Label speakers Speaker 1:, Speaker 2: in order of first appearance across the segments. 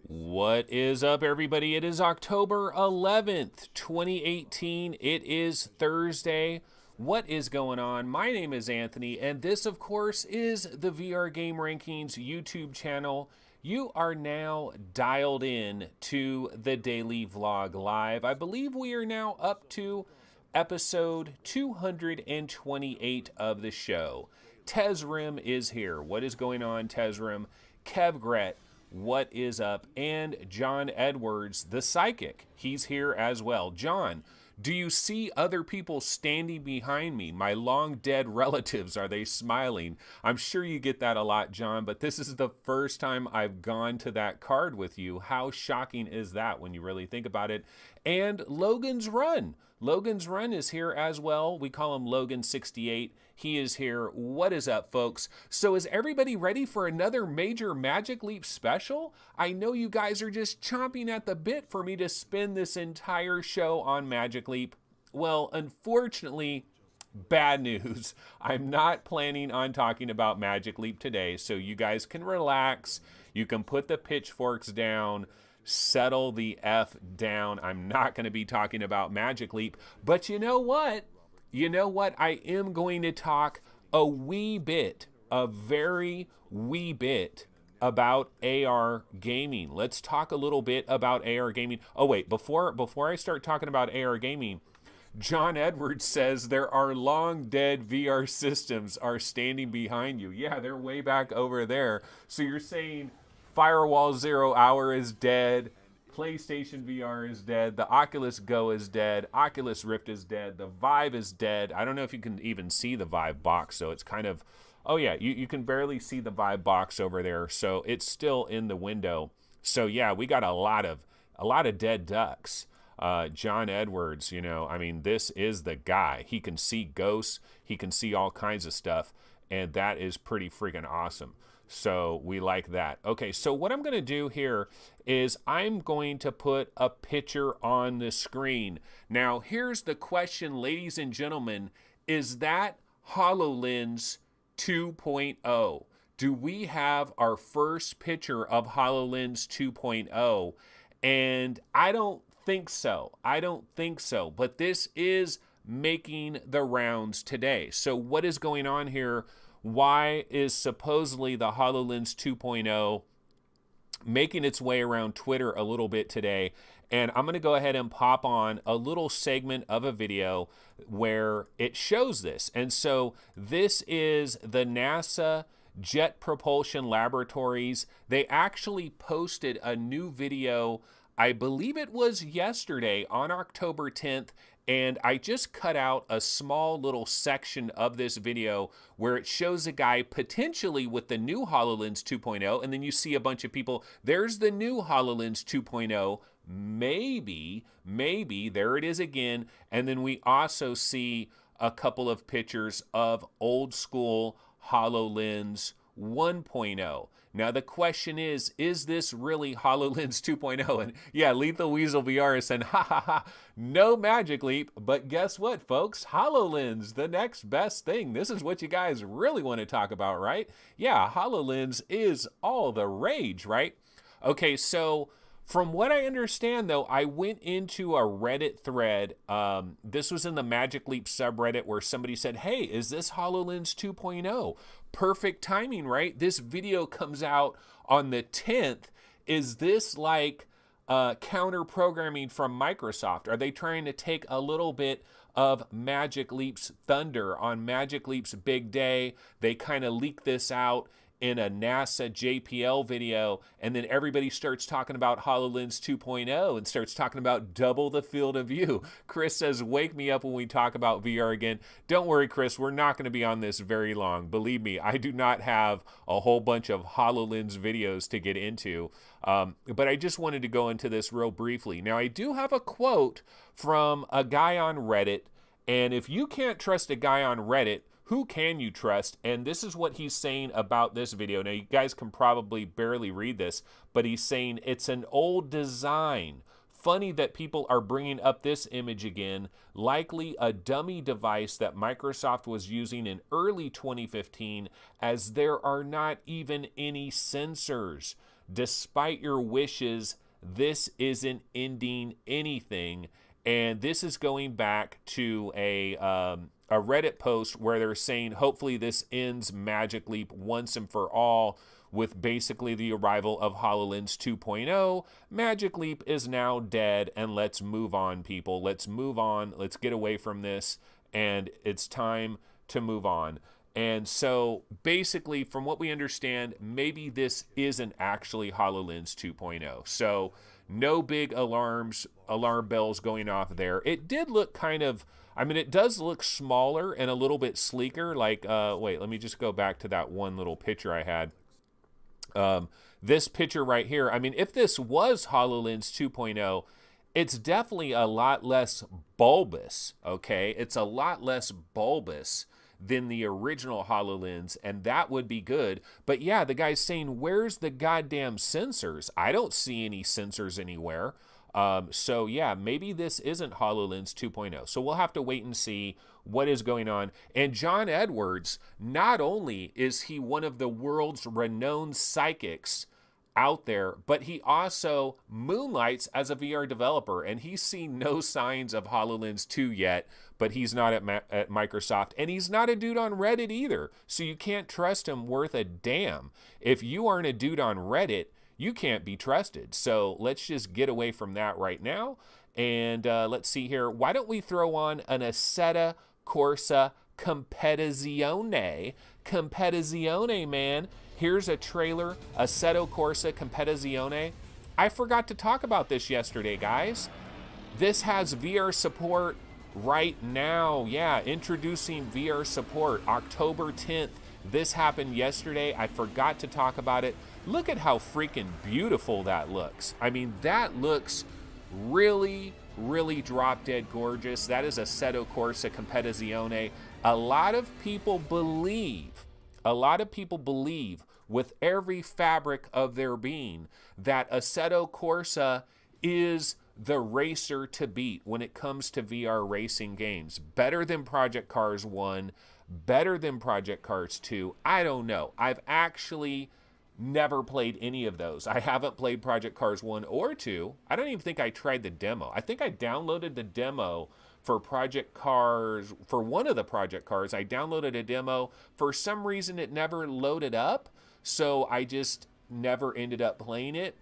Speaker 1: What is up, everybody? It is October 11th, 2018. It is Thursday. What is going on? My name is Anthony, and this, of course, is the VR Game Rankings YouTube channel. You are now dialed in to the Daily Vlog Live. I believe we are now up to episode 228 of the show. Tezrim is here. What is going on, Tezrim? Kevgret, what is up? And John Edwards, the psychic, he's here as well. John, do you see other people standing behind me? My long dead relatives, are they smiling? I'm sure you get that a lot, John, but this is the first time I've gone to that card with you. How shocking is that when you really think about it? And Logan's Run. Logan's Run is here as well. We call him Logan68. He is here. What is up, folks? So is everybody ready for another major Magic Leap special? I know you guys are just chomping at the bit for me to spend this entire show on Magic Leap. Well, unfortunately, bad news. I'm not planning on talking about Magic Leap today, so you guys can relax. You can put the pitchforks down. Settle the F down. I'm not going to be talking about Magic Leap, but you know what? I am going to talk a very wee bit about AR gaming. Let's talk a little bit about AR gaming. Oh wait, before I start talking about AR gaming, John Edwards says there are long dead VR systems are standing behind you. Yeah, they're way back over there. So you're saying Firewall 0 Hour is dead, PlayStation VR is dead, the Oculus Go is dead, Oculus Rift is dead, the Vive is dead. I don't know if you can even see the Vive box, so it's kind of, oh yeah, you can barely see the Vive box over there, so it's still in the window. So yeah, we got a lot of dead ducks. John Edwards, I mean, this is the guy. He can see ghosts, he can see all kinds of stuff, and that is pretty freaking awesome. So we like that. Okay, so what I'm going to do here is I'm going to put a picture on the screen. Now, here's the question, ladies and gentlemen. Is that HoloLens 2.0? Do we have our first picture of HoloLens 2.0? And I don't think so. But this is making the rounds today. So what is going on here? Why is supposedly the HoloLens 2.0 making its way around Twitter a little bit today? And I'm going to go ahead and pop on a little segment of a video where it shows this. And so this is the NASA Jet Propulsion Laboratories. They actually posted a new video, I believe it was yesterday on October 10th, and I just cut out a small little section of this video where it shows a guy potentially with the new HoloLens 2.0, and then you see a bunch of people. There's the new HoloLens 2.0. Maybe, there it is again. And then we also see a couple of pictures of old school HoloLens 1.0. Now the question is this really HoloLens 2.0? And yeah, Lethal Weasel VR is saying, ha ha ha, no Magic Leap. But guess what, folks? HoloLens, the next best thing. This is what you guys really want to talk about, right? Yeah, HoloLens is all the rage, right? Okay, so from what I understand, though, I went into a Reddit thread. This was in the Magic Leap subreddit where somebody said, hey, is this HoloLens 2.0? Perfect timing, right? This video comes out on the 10th. Is this like counter programming from Microsoft? Are they trying to take a little bit of Magic Leap's thunder on Magic Leap's big day? They kind of leak this out in a NASA JPL video, and then everybody starts talking about HoloLens 2.0 and starts talking about double the field of view. Chris says, wake me up when we talk about VR again. Don't worry, Chris, we're not going to be on this very long. Believe me, I do not have a whole bunch of HoloLens videos to get into, but I just wanted to go into this real briefly. Now, I do have a quote from a guy on Reddit, and if you can't trust a guy on Reddit, who can you trust? And this is what he's saying about this video. Now, you guys can probably barely read this, but he's saying it's an old design Funny that people are bringing up this image again, likely a dummy device that Microsoft was using in early 2015, as there are not even any sensors. Despite your wishes, this isn't ending anything. And this is going back to a Reddit post where they're saying hopefully this ends Magic Leap once and for all, with basically the arrival of HoloLens 2.0. Magic Leap is now dead, and let's move on, people. Let's move on. Let's get away from this, and it's time to move on. And so basically, from what we understand, maybe this isn't actually HoloLens 2.0. So no big alarm bells going off there. It did look kind of, I mean, it does look smaller and a little bit sleeker. Like, wait, let me just go back to that one little picture I had. This picture right here, I mean, if this was HoloLens 2.0, it's definitely a lot less bulbous, okay? It's a lot less bulbous than the original HoloLens, and that would be good. But yeah, the guy's saying, where's the goddamn sensors? I don't see any sensors anywhere. So yeah, maybe this isn't HoloLens 2.0. So we'll have to wait and see what is going on. And John Edwards, not only is he one of the world's renowned psychics out there, but he also moonlights as a VR developer, and he's seen no signs of HoloLens 2 yet, but he's not at Microsoft, and he's not a dude on Reddit either, so you can't trust him worth a damn. If you aren't a dude on Reddit, you can't be trusted. So let's just get away from that right now, and let's see here. Why don't we throw on an Assetto Corsa Competizione? Competizione, man. Here's a trailer, Assetto Corsa Competizione. I forgot to talk about this yesterday, guys. This has VR support right now. Yeah, introducing VR support, October 10th. This happened yesterday. I forgot to talk about it. Look at how freaking beautiful that looks. I mean, that looks really, really drop dead gorgeous. That is Assetto Corsa Competizione. A lot of people believe with every fabric of their being that Assetto Corsa is the racer to beat when it comes to VR racing games. Better than Project Cars 1, better than Project Cars 2. I don't know. I've actually never played any of those. I haven't played Project Cars 1 or 2. I don't even think I tried the demo. I think I downloaded the demo for Project Cars, for one of the Project Cars. I downloaded a demo. For some reason, it never loaded up, so I just never ended up playing it.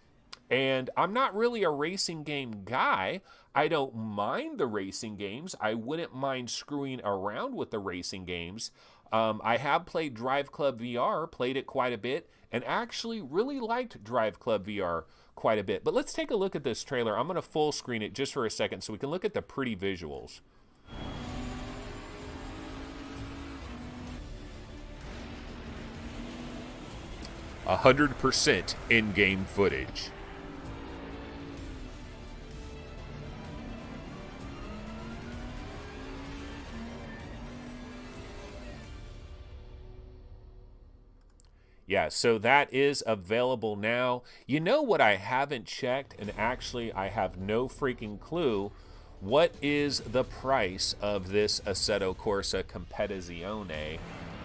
Speaker 1: And I'm not really a racing game guy. I don't mind the racing games. I wouldn't mind screwing around with the racing games. I have played Drive Club VR, played it quite a bit, and actually really liked Drive Club VR quite a bit. But let's take a look at this trailer. I'm going to full screen it just for a second so we can look at the pretty visuals. A 100% in-game footage. Yeah, so that is available now. You know what I haven't checked, and actually I have no freaking clue, what is the price of this Assetto Corsa Competizione?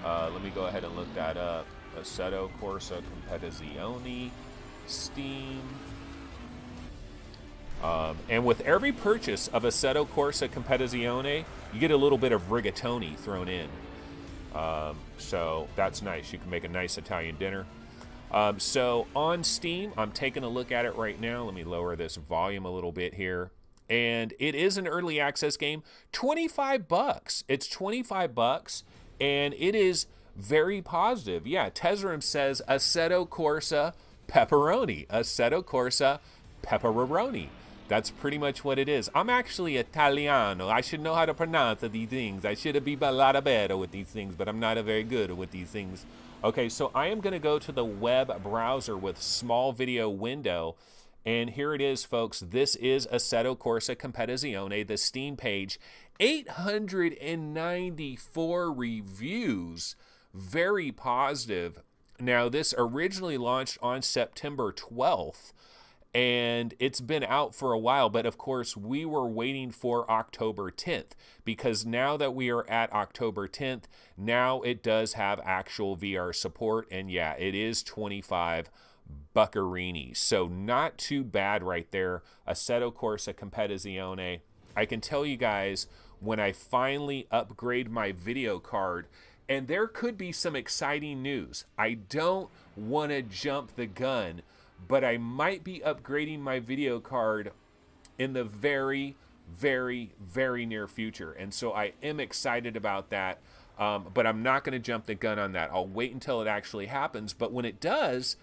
Speaker 1: Let me go ahead and look that up. Assetto Corsa Competizione, Steam. And with every purchase of Assetto Corsa Competizione, you get a little bit of rigatoni thrown in. So that's nice. You can make a nice Italian dinner. So on Steam, I'm taking a look at it right now. Let me lower this volume a little bit here. And it is an early access game. $25. It's $25, and it is very positive. Yeah, Tesram says Assetto Corsa Pepperoni. Assetto Corsa Pepperoni. That's pretty much what it is. I'm actually Italiano. I should know how to pronounce these things. I should be a lot better with these things, but I'm not very good with these things. Okay, so I am going to go to the web browser with small video window, and here it is, folks. This is Assetto Corsa Competizione, the Steam page. 894 reviews. Very positive. Now, this originally launched on September 12th. and it's been out for a while, but of course we were waiting for October 10th, because now that we are at October 10th, now it does have actual VR support, and yeah, it is 25 buccarini. So not too bad right there. Assetto Corsa Competizione. I can tell you guys, when I finally upgrade my video card, and there could be some exciting news. I don't want to jump the gun, but I might be upgrading my video card in the very, very, very near future. And so I am excited about that, but I'm not going to jump the gun on that. I'll wait until it actually happens. But when it does,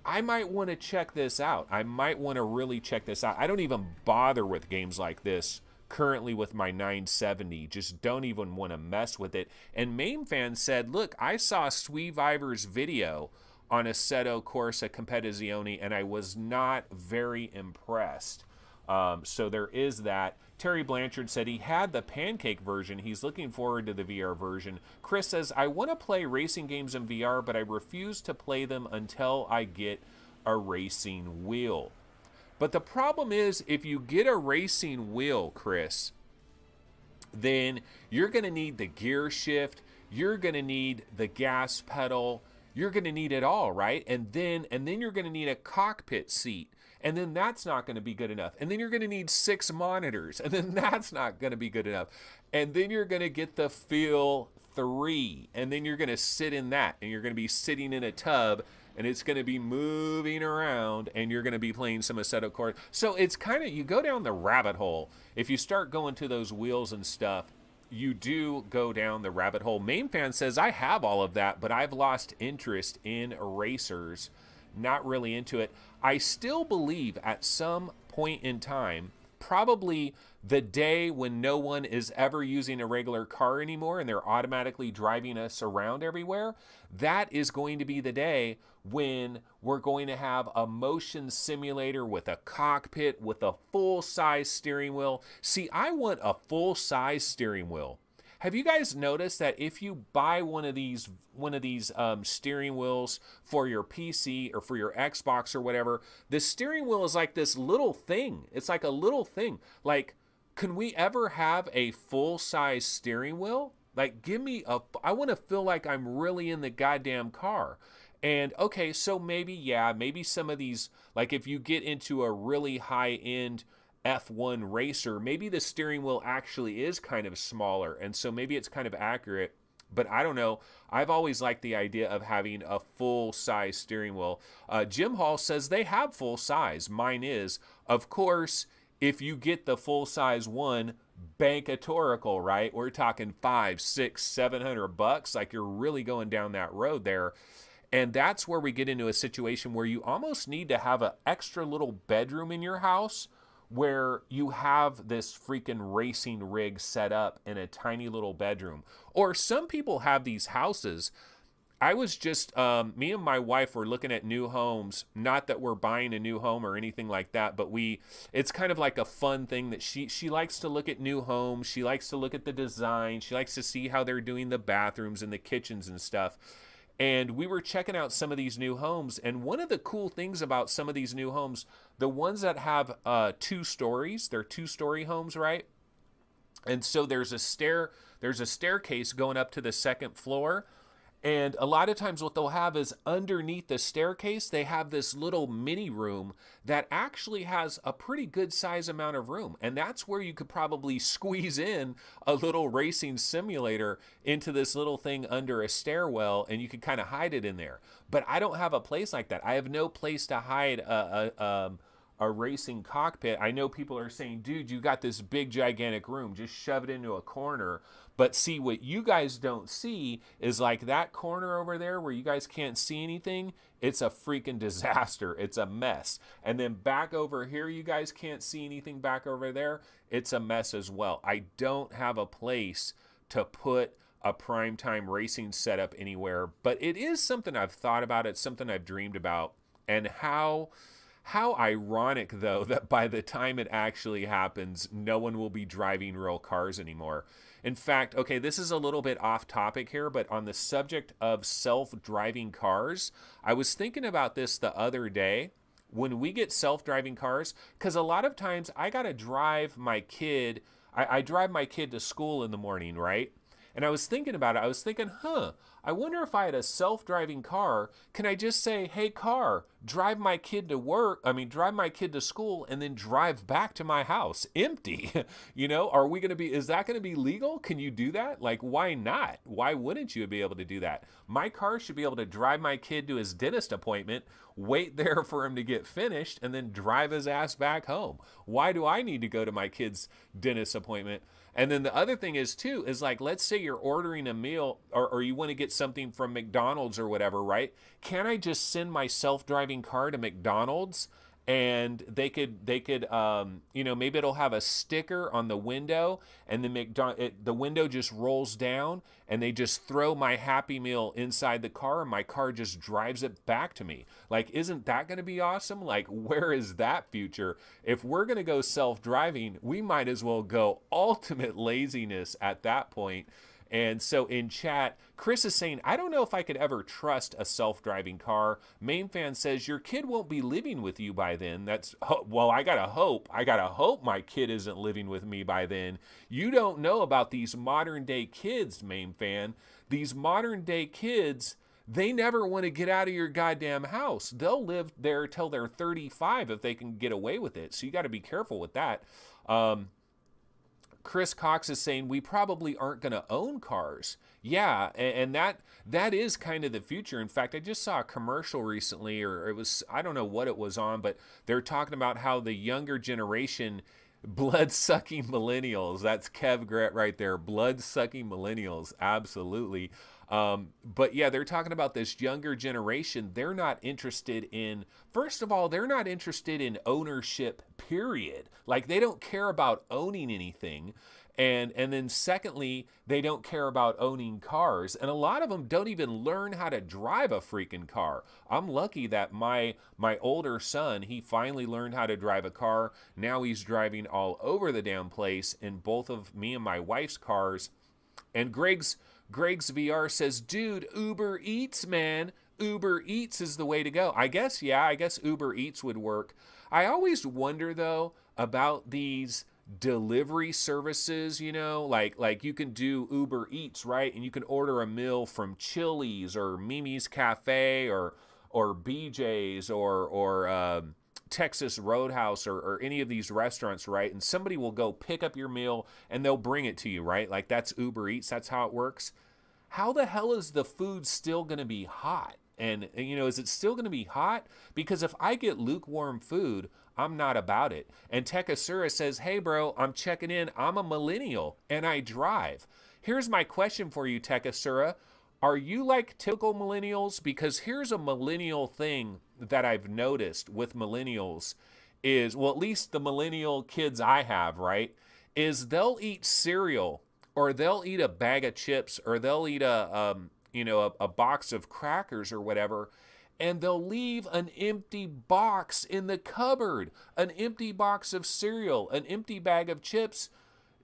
Speaker 1: I might want to check this out. I might want to really check this out. I don't even bother with games like this currently with my 970. Just don't even want to mess with it. And MameFan said, look, I saw Sweeviver's video on Assetto Corsa Competizione, and I was not very impressed. So there is that. Terry Blanchard said he had the pancake version. He's looking forward to the VR version. Chris says, I want to play racing games in VR, but I refuse to play them until I get a racing wheel. But the problem is, if you get a racing wheel, Chris, then you're going to need the gear shift. You're going to need the gas pedal. You're going to need it all, right? And then you're going to need a cockpit seat. And then that's not going to be good enough. And then you're going to need 6 monitors. And then that's not going to be good enough. And then you're going to get the Feel 3. And then you're going to sit in that. And you're going to be sitting in a tub. And it's going to be moving around. And you're going to be playing some Assetto Corsa. So it's kind of, you go down the rabbit hole. If you start going to those wheels and stuff, you do go down the rabbit hole. MameFan says, I have all of that, but I've lost interest in racers. Not really into it. I still believe at some point in time, probably the day when no one is ever using a regular car anymore and they're automatically driving us around everywhere, that is going to be the day when we're going to have a motion simulator with a cockpit, with a full-size steering wheel. See, I want a full-size steering wheel. Have you guys noticed that if you buy one of these steering wheels for your PC or for your Xbox or whatever, the steering wheel is like this little thing. It's like a little thing. Like, can we ever have a full-size steering wheel? Like, I want to feel like I'm really in the goddamn car. And okay, so maybe some of these, like if you get into a really high-end F1 racer, maybe the steering wheel actually is kind of smaller, and so maybe it's kind of accurate, but I don't know. I've always liked the idea of having a full-size steering wheel. Jim Hall says they have full-size. Mine is. Of course, if you get the full-size one, bankatorical, right? We're talking $500, $600, $700. Like, you're really going down that road there. And that's where we get into a situation where you almost need to have an extra little bedroom in your house where you have this freaking racing rig set up in a tiny little bedroom. Or some people have these houses. I was just, me and my wife were looking at new homes. Not that we're buying a new home or anything like that, but it's kind of like a fun thing that she likes to look at new homes. She likes to look at the design. She likes to see how they're doing the bathrooms and the kitchens and stuff. And we were checking out some of these new homes, and one of the cool things about some of these new homes, the ones that have 2 stories, they're 2-story homes, right? And so there's a staircase going up to the 2nd floor. And a lot of times what they'll have is underneath the staircase, they have this little mini room that actually has a pretty good size amount of room. And that's where you could probably squeeze in a little racing simulator into this little thing under a stairwell, and you could kind of hide it in there. But I don't have a place like that. I have no place to hide a racing cockpit. I know people are saying, dude, you got this big gigantic room, just shove it into a corner. But see, what you guys don't see is like that corner over there where you guys can't see anything. It's a freaking disaster. It's a mess. And then back over here, you guys can't see anything back over there. It's a mess as well. I don't have a place to put a primetime racing setup anywhere, but it is something I've thought about. It's something I've dreamed about. And how ironic, though, that by the time it actually happens, no one will be driving real cars anymore. In fact, okay, this is a little bit off topic here, but on the subject of self-driving cars, I was thinking about this the other day when we get self-driving cars, because a lot of times I got to drive my kid. I drive my kid to school in the morning, right? And I was thinking about it. I was thinking, I wonder if I had a self-driving car, can I just say, hey, car, drive my kid to school and then drive back to my house empty? Is that going to be legal? Can you do that? Like, why not? Why wouldn't you be able to do that? My car should be able to drive my kid to his dentist appointment, wait there for him to get finished, and then drive his ass back home. Why do I need to go to my kid's dentist appointment? And then the other thing is like, let's say you're ordering a meal or you want to get something from McDonald's or whatever, right? Can I just send my self-driving car to McDonald's and they could maybe it'll have a sticker on the window and the window just rolls down and they just throw my Happy Meal inside the car and my car just drives it back to me. Like, isn't that going to be awesome? Like, where is that future? If we're going to go self-driving, we might as well go ultimate laziness at that point. And so in chat, Chris is saying, I don't know if I could ever trust a self-driving car. Main fan says, your kid won't be living with you by then. I gotta hope my kid isn't living with me by then. You don't know about these modern day kids, main fan. These modern day kids, they never want to get out of your goddamn house. They'll live there till they're 35 if they can get away with it. So you got to be careful with that. Chris Cox is saying we probably aren't going to own cars. Yeah, and that is kind of the future. In fact, I just saw a commercial recently, or I don't know what it was on, but they're talking about how the younger generation, blood-sucking millennials, that's Kev Gret right there, blood-sucking millennials, absolutely. But yeah, they're talking about this younger generation. They're not interested in, first of all, they're not interested in ownership, period. Like, they don't care about owning anything. And then secondly, they don't care about owning cars. And a lot of them don't even learn how to drive a freaking car. I'm lucky that my older son, he finally learned how to drive a car. Now he's driving all over the damn place in both of me and my wife's cars. And Greg's VR says, dude, Uber Eats, man. Uber Eats is the way to go. I guess Uber Eats would work. I always wonder, though, about these delivery services, like you can do Uber Eats, right? And you can order a meal from Chili's or Mimi's Cafe or BJ's or Texas Roadhouse or any of these restaurants, right? And somebody will go pick up your meal and they'll bring it to you, right? Like, that's Uber Eats. That's how it works. How the hell is the food still going to be hot? And, is it still going to be hot? Because if I get lukewarm food, I'm not about it. And Tekasura says, hey, bro, I'm checking in. I'm a millennial and I drive. Here's my question for you, Tekasura. Are you like typical millennials? Because here's a millennial thing that I've noticed with millennials is, well, at least the millennial kids I have, right, is they'll eat cereal or they'll eat a bag of chips or they'll eat a box of crackers or whatever, and they'll leave an empty box in the cupboard, an empty box of cereal, an empty bag of chips.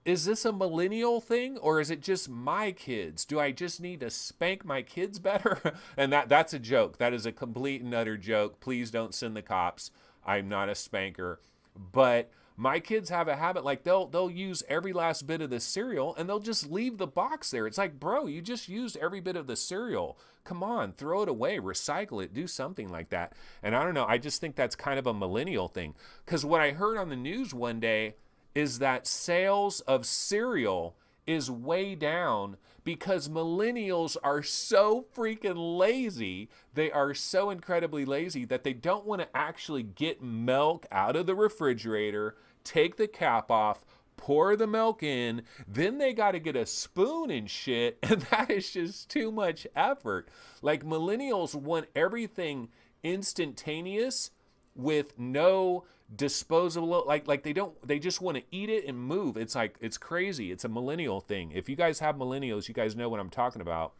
Speaker 1: Is this a millennial thing, or is it just my kids? Do I just need to spank my kids better? And that's a joke. That is a complete and utter joke. Please don't send the cops. I'm not a spanker. But my kids have a habit, like they'll use every last bit of the cereal and they'll just leave the box there. It's like, bro, you just used every bit of the cereal. Come on, throw it away, recycle it, do something like that. And I don't know, I just think that's kind of a millennial thing. Because what I heard on the news one day is that sales of cereal is way down because millennials are so freaking lazy. They are so incredibly lazy that they don't want to actually get milk out of the refrigerator, take the cap off, pour the milk in, then they got to get a spoon and shit, and that is just too much effort. Like, millennials want everything instantaneous with no disposable, like they just want to eat it and move. It's like, it's crazy. It's a millennial thing. If you guys have millennials, you guys know what I'm talking about.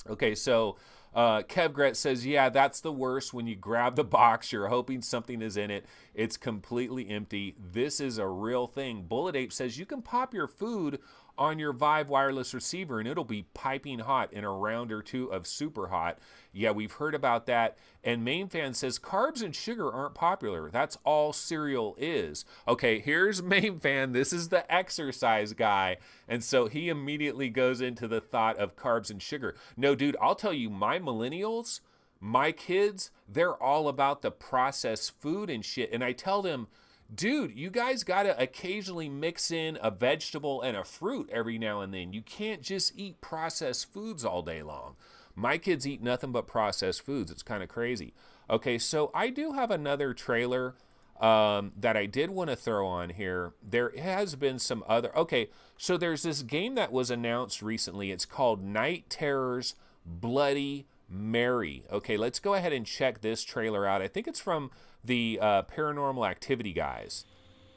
Speaker 1: Okay, so Kev Gret says, yeah, that's the worst. When you grab the box, you're hoping something is in it. It's completely empty. This is a real thing. Bullet Ape says you can pop your food on your Vive wireless receiver, and it'll be piping hot in a round or two of super hot. Yeah, we've heard about that. And Main Fan says carbs and sugar aren't popular. That's all cereal is. Okay, here's Main Fan. This is the exercise guy. And so he immediately goes into the thought of carbs and sugar. No, dude, I'll tell you, my millennials, my kids, they're all about the processed food and shit. And I tell them, dude, you guys got to occasionally mix in a vegetable and a fruit every now and then. You can't just eat processed foods all day long. My kids eat nothing but processed foods. It's kind of crazy. Okay, so I do have another trailer that I did want to throw on here. There has been some other... Okay, so there's this game that was announced recently. It's called Night Terrors Bloody Mary. Okay, let's go ahead and check this trailer out. I think it's from the Paranormal Activity guys.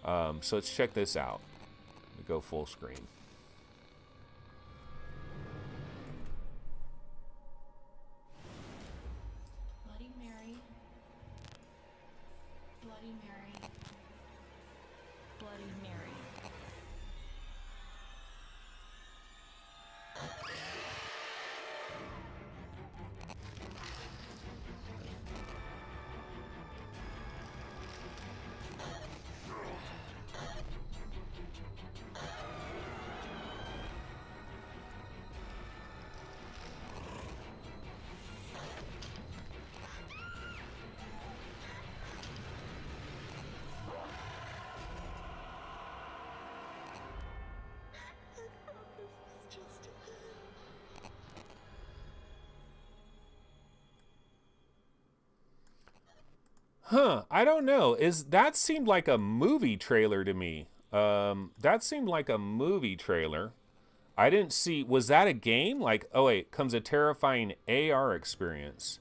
Speaker 1: So let's check this out. Let me go full screen.
Speaker 2: Bloody Mary. Bloody Mary. Bloody Mary.
Speaker 1: Huh, I don't know. That seemed like a movie trailer to me. That seemed like a movie trailer. I didn't see, was that a game? Like, oh wait, comes a terrifying AR experience.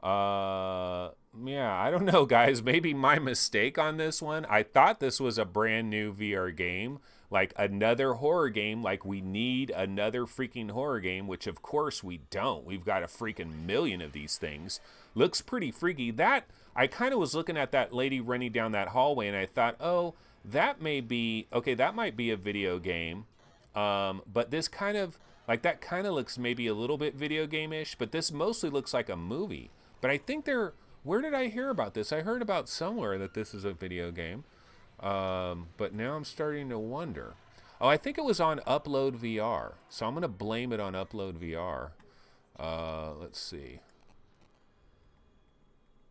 Speaker 1: Yeah, I don't know, guys. Maybe my mistake on this one. I thought this was a brand new VR game, like another horror game. Like we need another freaking horror game, which of course we don't. We've got a freaking million of these things. Looks pretty freaky. That, I kind of was looking at that lady running down that hallway and I thought, oh, that may be, okay, that might be a video game. But this kind of, like that kind of looks maybe a little bit video game-ish, but this mostly looks like a movie. But I think where did I hear about this? I heard about somewhere that this is a video game. But now I'm starting to wonder. Oh, I think it was on Upload VR. So I'm going to blame it on Upload VR. Let's see.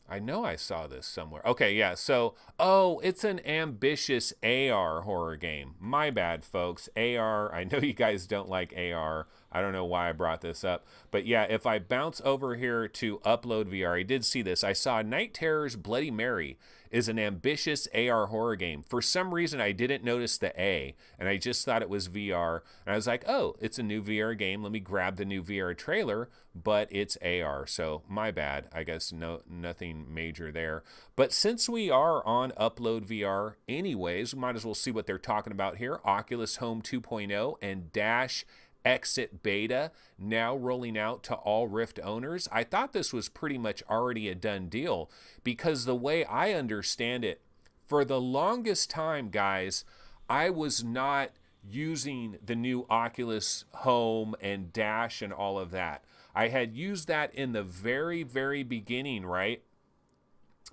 Speaker 1: I know I saw this somewhere. Okay, yeah, so, oh, it's an ambitious AR horror game. My bad, folks. AR, I know you guys don't like AR. I don't know why I brought this up. But yeah, if I bounce over here to Upload VR, I did see this. I saw Night Terrors Bloody Mary is an ambitious AR horror game. For some reason, I didn't notice the A, and I just thought it was VR. And I was like, oh, it's a new VR game. Let me grab the new VR trailer, but it's AR. So my bad. I guess nothing major there. But since we are on Upload VR anyways, we might as well see what they're talking about here. Oculus Home 2.0 and Dash Exit Beta now rolling out to all Rift owners. I thought this was pretty much already a done deal because the way I understand it, for the longest time, guys, I was not using the new Oculus Home and Dash and all of that. I had used that in the very, very beginning, right?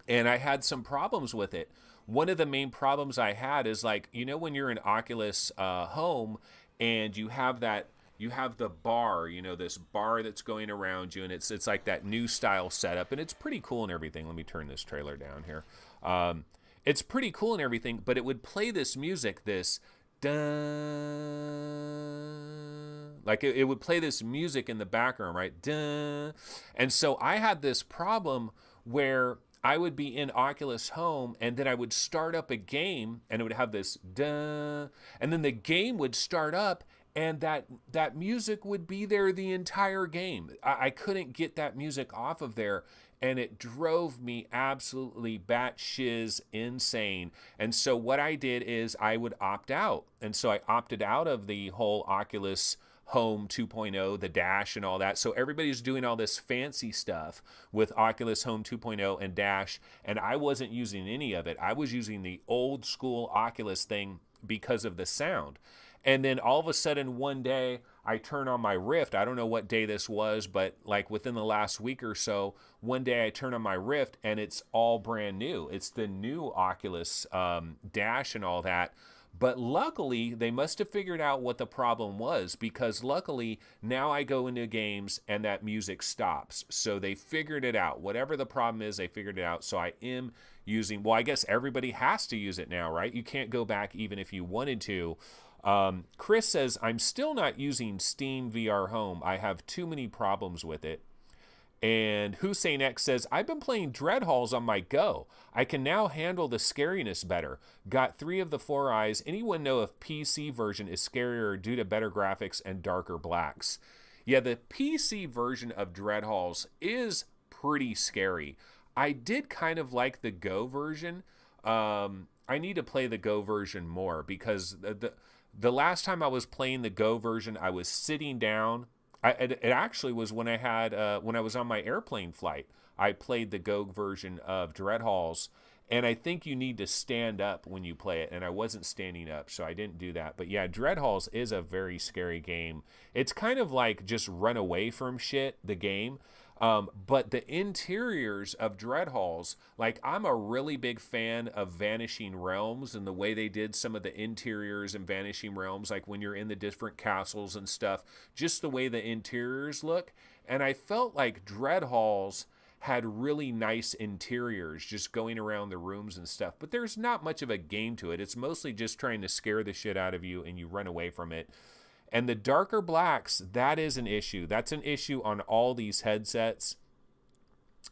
Speaker 1: And I had some problems with it. One of the main problems I had is like, you know, when you're in Oculus Home and you have the bar, you know, this bar that's going around you, and it's like that new style setup, and it's pretty cool and everything. Let me turn this trailer down here. It's pretty cool and everything, but it would play this music, this dun, like it would play this music in the background, right? Dun. And so I had this problem where I would be in Oculus Home and then I would start up a game and it would have this dun, and then the game would start up and that music would be there the entire game. I couldn't get that music off of there, and it drove me absolutely batshit insane. And so what I did is I would opt out. And so I opted out of the whole Oculus Home 2.0, the Dash and all that. So everybody's doing all this fancy stuff with Oculus Home 2.0 and Dash, and I wasn't using any of it. I was using the old school Oculus thing because of the sound. And then all of a sudden one day I turn on my Rift. I don't know what day this was, but like within the last week or so, one day I turn on my Rift and it's all brand new. It's the new Oculus Dash and all that. But luckily, they must have figured out what the problem was, because luckily now I go into games and that music stops. So they figured it out. Whatever the problem is, they figured it out. So I am using, well, I guess everybody has to use it now, right? You can't go back even if you wanted to. Chris says, I'm still not using Steam VR Home. I have too many problems with it. And Hussein X says, I've been playing Dreadhalls on my Go. I can now handle the scariness better. Got 3 of the 4 eyes. Anyone know if PC version is scarier due to better graphics and darker blacks? Yeah, the PC version of Dreadhalls is pretty scary. I did kind of like the Go version. I need to play the Go version more, because the last time I was playing the Go version, I was sitting down. It actually was when I was on my airplane flight. I played the Go version of Dreadhalls, and I think you need to stand up when you play it, and I wasn't standing up, so I didn't do that. But yeah, Dreadhalls is a very scary game. It's kind of like just run away from shit, the game. But the interiors of Dreadhalls, like, I'm a really big fan of Vanishing Realms and the way they did some of the interiors in Vanishing Realms, like when you're in the different castles and stuff, just the way the interiors look. And I felt like Dreadhalls had really nice interiors just going around the rooms and stuff, but there's not much of a game to it. It's mostly just trying to scare the shit out of you and you run away from it. And the darker blacks, that is an issue. That's an issue on all these headsets.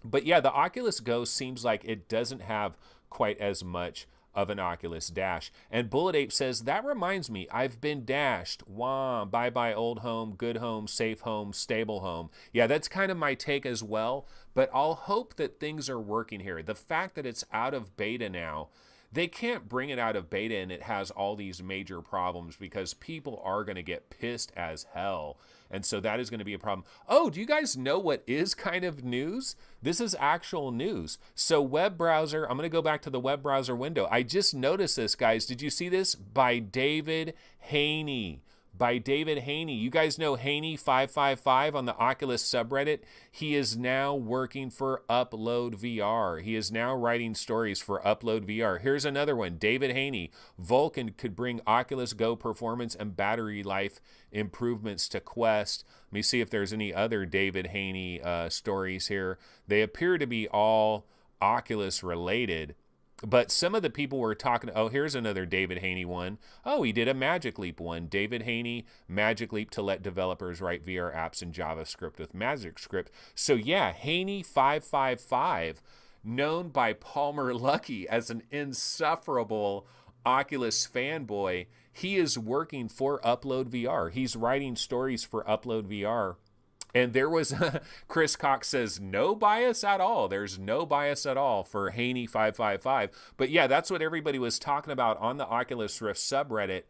Speaker 1: But yeah, the Oculus Go seems like it doesn't have quite as much of an Oculus Dash. And Bullet Ape says, that reminds me, I've been dashed. Wah, bye-bye old home, good home, safe home, stable home. Yeah, that's kind of my take as well. But I'll hope that things are working here. The fact that it's out of beta now, they can't bring it out of beta and it has all these major problems, because people are going to get pissed as hell. And so that is going to be a problem. Oh, do you guys know what is kind of news? This is actual news. So web browser, I'm going to go back to the web browser window. I just noticed this, guys. Did you see this? By David Haney. By David Haney. You guys know Haney555 on the Oculus subreddit? He is now working for Upload VR. He is now writing stories for Upload VR. Here's another one. David Haney. Vulkan could bring Oculus Go performance and battery life improvements to Quest. Let me see if there's any other David Haney stories here. They appear to be all Oculus related. But some of the people were talking, oh, here's another David Haney one. Oh, he did a Magic Leap one. David Haney, Magic Leap to let developers write VR apps in JavaScript with Magic Script. So yeah, Haney555, known by Palmer Luckey as an insufferable Oculus fanboy, he is working for Upload VR. He's writing stories for Upload VR. And there was, Chris Cox says, no bias at all. There's no bias at all for Haney555. But yeah, that's what everybody was talking about on the Oculus Rift subreddit.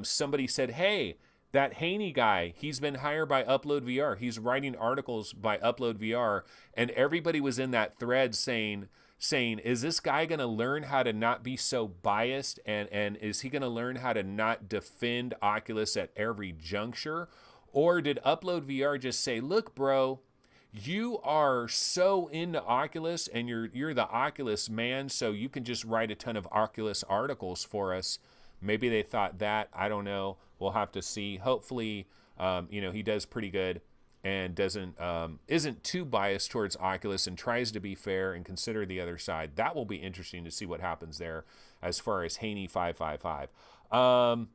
Speaker 1: Somebody said, hey, that Haney guy, he's been hired by Upload VR. He's writing articles by Upload VR. And everybody was in that thread saying, is this guy going to learn how to not be so biased? And is he going to learn how to not defend Oculus at every juncture? Or did Upload VR just say, look, bro, you are so into Oculus and you're the Oculus man, so you can just write a ton of Oculus articles for us? Maybe they thought that. I don't know. We'll have to see. Hopefully, he does pretty good and isn't too biased towards Oculus and tries to be fair and consider the other side. That will be interesting to see what happens there as far as Haney555.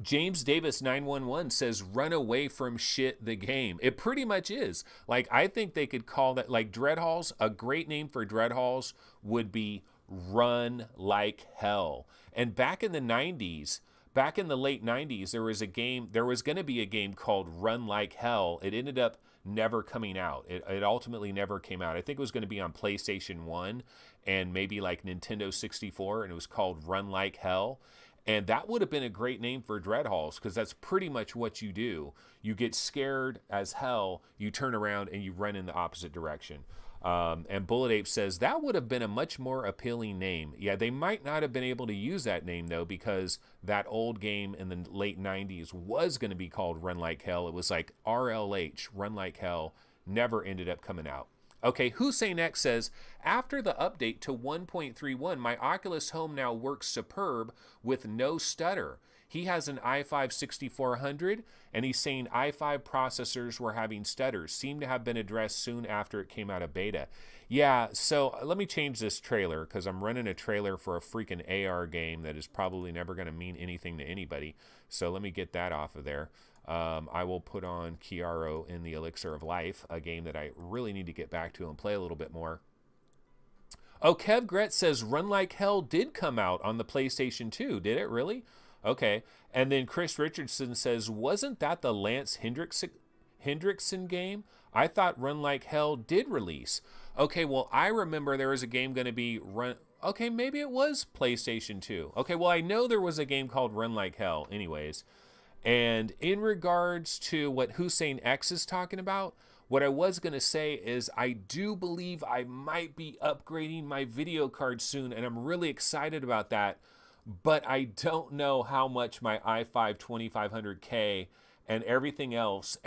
Speaker 1: James Davis 911 says, run away from shit the game. It pretty much is. Like, I think they could call that, like, Dreadhalls, a great name for Dreadhalls would be Run Like Hell. And back in the 90s, back in the late 90s, there was going to be a game called Run Like Hell. It ended up never coming out. It ultimately never came out. I think it was going to be on PlayStation 1 and maybe like Nintendo 64, and it was called Run Like Hell. And that would have been a great name for Dreadhalls, because that's pretty much what you do. You get scared as hell, you turn around, and you run in the opposite direction. And Bullet Ape says that would have been a much more appealing name. Yeah, they might not have been able to use that name though, because that old game in the late 90s was going to be called Run Like Hell. It was like RLH, Run Like Hell, never ended up coming out. Okay, Hussein X says, after the update to 1.31, my Oculus Home now works superb with no stutter. He has an i5 6400, and he's saying i5 processors were having stutters. Seem to have been addressed soon after it came out of beta. Yeah, so let me change this trailer, because I'm running a trailer for a freaking AR game that is probably never going to mean anything to anybody. So let me get that off of there. I will put on Chiaro in the Elixir of Life, a game that I really need to get back to and play a little bit more. Oh, Kev Gretz says Run Like Hell did come out on the PlayStation 2. Did it really? Okay. And then Chris Richardson says, wasn't that the Lance Hendrickson game? I thought Run Like Hell did release. Okay, well, I remember there was a game going to be Run... Okay, maybe it was PlayStation 2. Okay, well, I know there was a game called Run Like Hell anyways. And in regards to what Hussein X is talking about, what I was going to say is I do believe I might be upgrading my video card soon, and I'm really excited about that. But I don't know how much my i5 2500K and everything else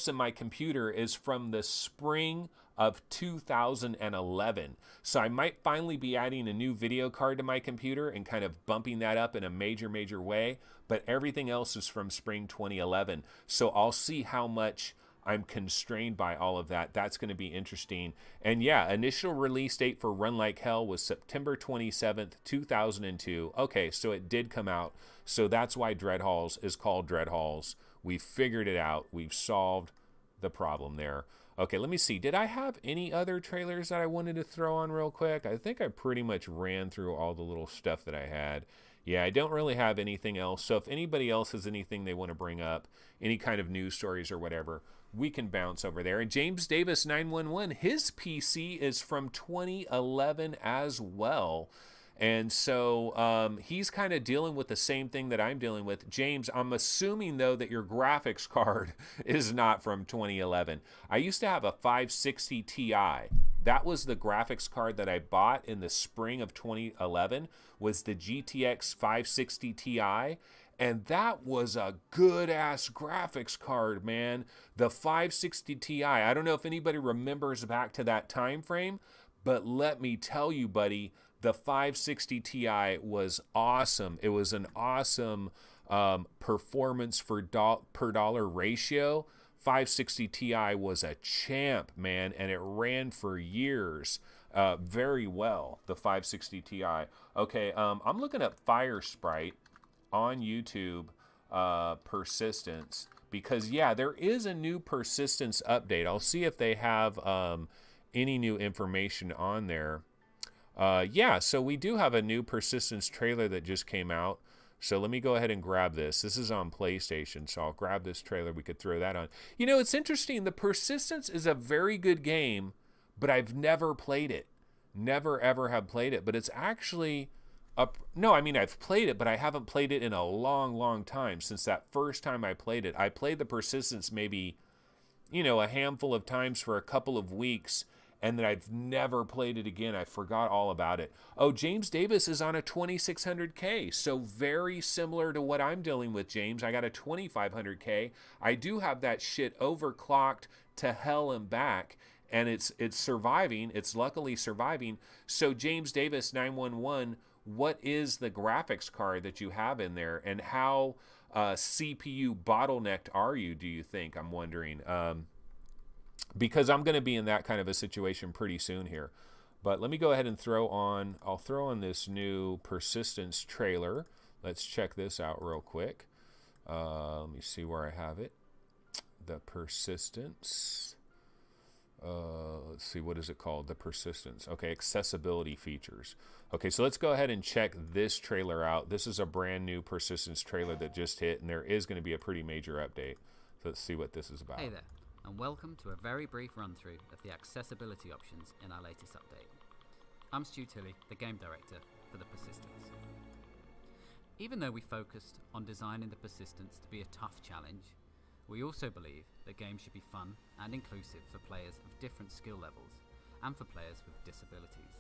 Speaker 1: in my computer is from the spring of 2011. So I might finally be adding a new video card to my computer and kind of bumping that up in a major way. But everything else is from spring 2011. So I'll see how much I'm constrained by all of that. That's going to be interesting. And yeah, initial release date for Run Like Hell was September 27th, 2002. Okay, so it did come out. So that's why Dread Halls is called Dread Halls. We figured it out. We've solved the problem there. Okay, let me see. Did I have any other trailers that I wanted to throw on real quick? I think I pretty much ran through all the little stuff that I had. Yeah, I don't really have anything else. So if anybody else has anything they want to bring up, any kind of news stories or whatever, we can bounce over there. And James Davis 911, his PC is from 2011 as well. And so he's kind of dealing with the same thing that I'm dealing with. James, I'm assuming, though, that your graphics card is not from 2011. I used to have a 560 Ti. That was the graphics card that I bought in the spring of 2011, was the GTX 560 Ti. And that was a good-ass graphics card, man. The 560 Ti. I don't know if anybody remembers back to that time frame, but let me tell you, buddy, the 560 Ti was awesome. It was an awesome performance per dollar ratio. 560 Ti was a champ, man, and it ran for years very well, the 560 Ti. Okay, I'm looking up Fire Sprite on YouTube persistence, because yeah, there is a new persistence update. I'll see if they have any new information on there. Yeah, so we do have a new persistence trailer that just came out. So let me go ahead and grab this. This is on PlayStation, so I'll grab this trailer. We could throw that on. You know, it's interesting. The Persistence is a very good game, but I've never played it. Never, ever have played it. But it's actually... No, I mean, I've played it, but I haven't played it in a long time. Since that first time I played it. I played the Persistence maybe, you know, a handful of times for a couple of weeks, and then I've never played it again. I forgot all about it. Oh, James Davis is on a 2600K, so very similar to what I'm dealing with, James. I got a 2500K. I do have that shit overclocked to hell and back, and it's surviving. It's luckily surviving. So James Davis 911, what is the graphics card that you have in there, and how CPU bottlenecked are you, do you think? I'm wondering. Because I'm going to be in that kind of a situation pretty soon here. But let me go ahead and I'll throw on this new Persistence trailer. Let's check this out real quick. Let me see where I have it. The Persistence. Let's see, what is it called? The Persistence. Okay, accessibility features. Okay, so let's go ahead and check this trailer out. This is a brand new Persistence trailer that just hit, and there is going to be a pretty major update. So let's see what this is about.
Speaker 3: Hey there, and welcome to a very brief run-through of the accessibility options in our latest update. I'm Stu Tilley, the game director for the Persistence. Even though we focused on designing the Persistence to be a tough challenge, we also believe that games should be fun and inclusive for players of different skill levels, and for players with disabilities.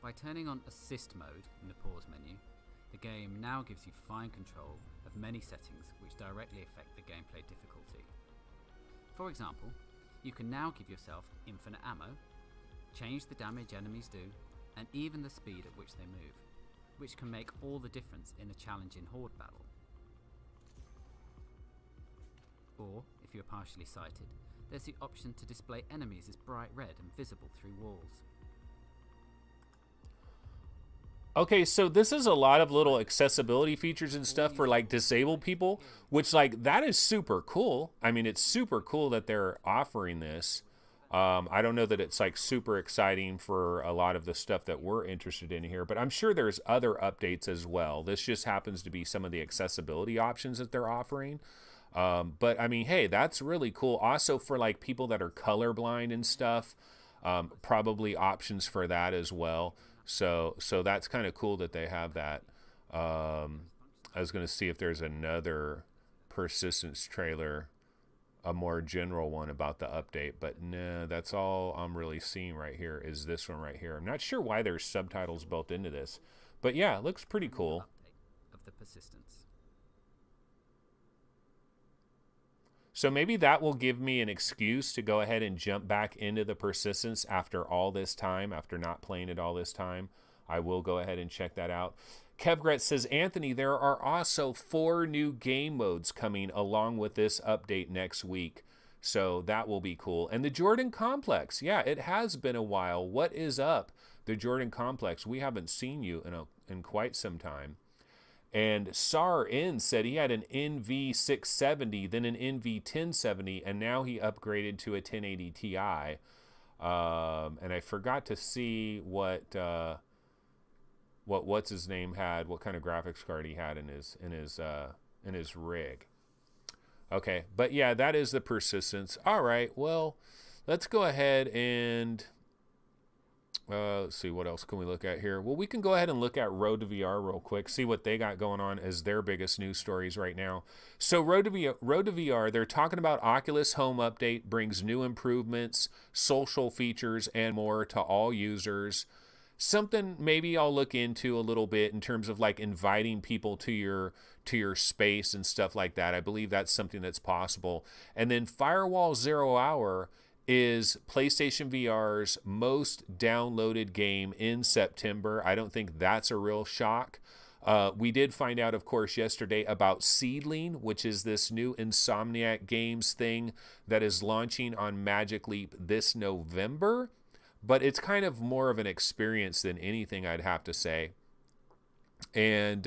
Speaker 3: By turning on Assist mode in the pause menu, the game now gives you fine control of many settings which directly affect the gameplay difficulty. For example, you can now give yourself infinite ammo, change the damage enemies do, and even the speed at which they move, which can make all the difference in a challenging horde battle. Or, if you're partially sighted, there's the option to display enemies as bright red and visible through walls.
Speaker 1: Okay, so this is a lot of little accessibility features and stuff for like disabled people, which like that is super cool. I mean, it's super cool that they're offering this. I don't know that it's like super exciting for a lot of the stuff that we're interested in here, but I'm sure there's other updates as well. This just happens to be some of the accessibility options that they're offering. But I mean, hey, that's really cool. Also for like people that are colorblind and stuff, probably options for that as well. So that's kind of cool that they have that. I was going to see if there's another persistence trailer, a more general one about the update, but no, that's all I'm really seeing right here is this one right here. I'm not sure why there's subtitles built into this, but yeah, it looks pretty cool.
Speaker 3: Of the persistence.
Speaker 1: So maybe that will give me an excuse to go ahead and jump back into the persistence after all this time, after not playing it all this time. I will go ahead and check that out. Kevgret says, Anthony, there are also 4 new game modes coming along with this update next week. So that will be cool. And the Jordan Complex. Yeah, it has been a while. What is up, the Jordan Complex? We haven't seen you in quite some time. And Sar N said he had an NV670, then an NV1070, and now he upgraded to a 1080 Ti. And I forgot to see what's his name had, what kind of graphics card he had in his rig. Okay, but yeah, that is the persistence. All right, well, let's go ahead and let's see, what else can we look at here? Well, we can go ahead and look at Road to VR real quick, see what they got going on as their biggest news stories right now. So Road to VR, they're talking about Oculus Home Update brings new improvements, social features, and more to all users. Something maybe I'll look into a little bit in terms of like inviting people to your space and stuff like that. I believe that's something that's possible. And then Firewall 0 Hour is PlayStation VR's most downloaded game in September. I don't think that's a real shock. We did find out, of course, yesterday about Seedling, which is this new Insomniac Games thing that is launching on Magic Leap this November. But it's kind of more of an experience than anything, I'd have to say. And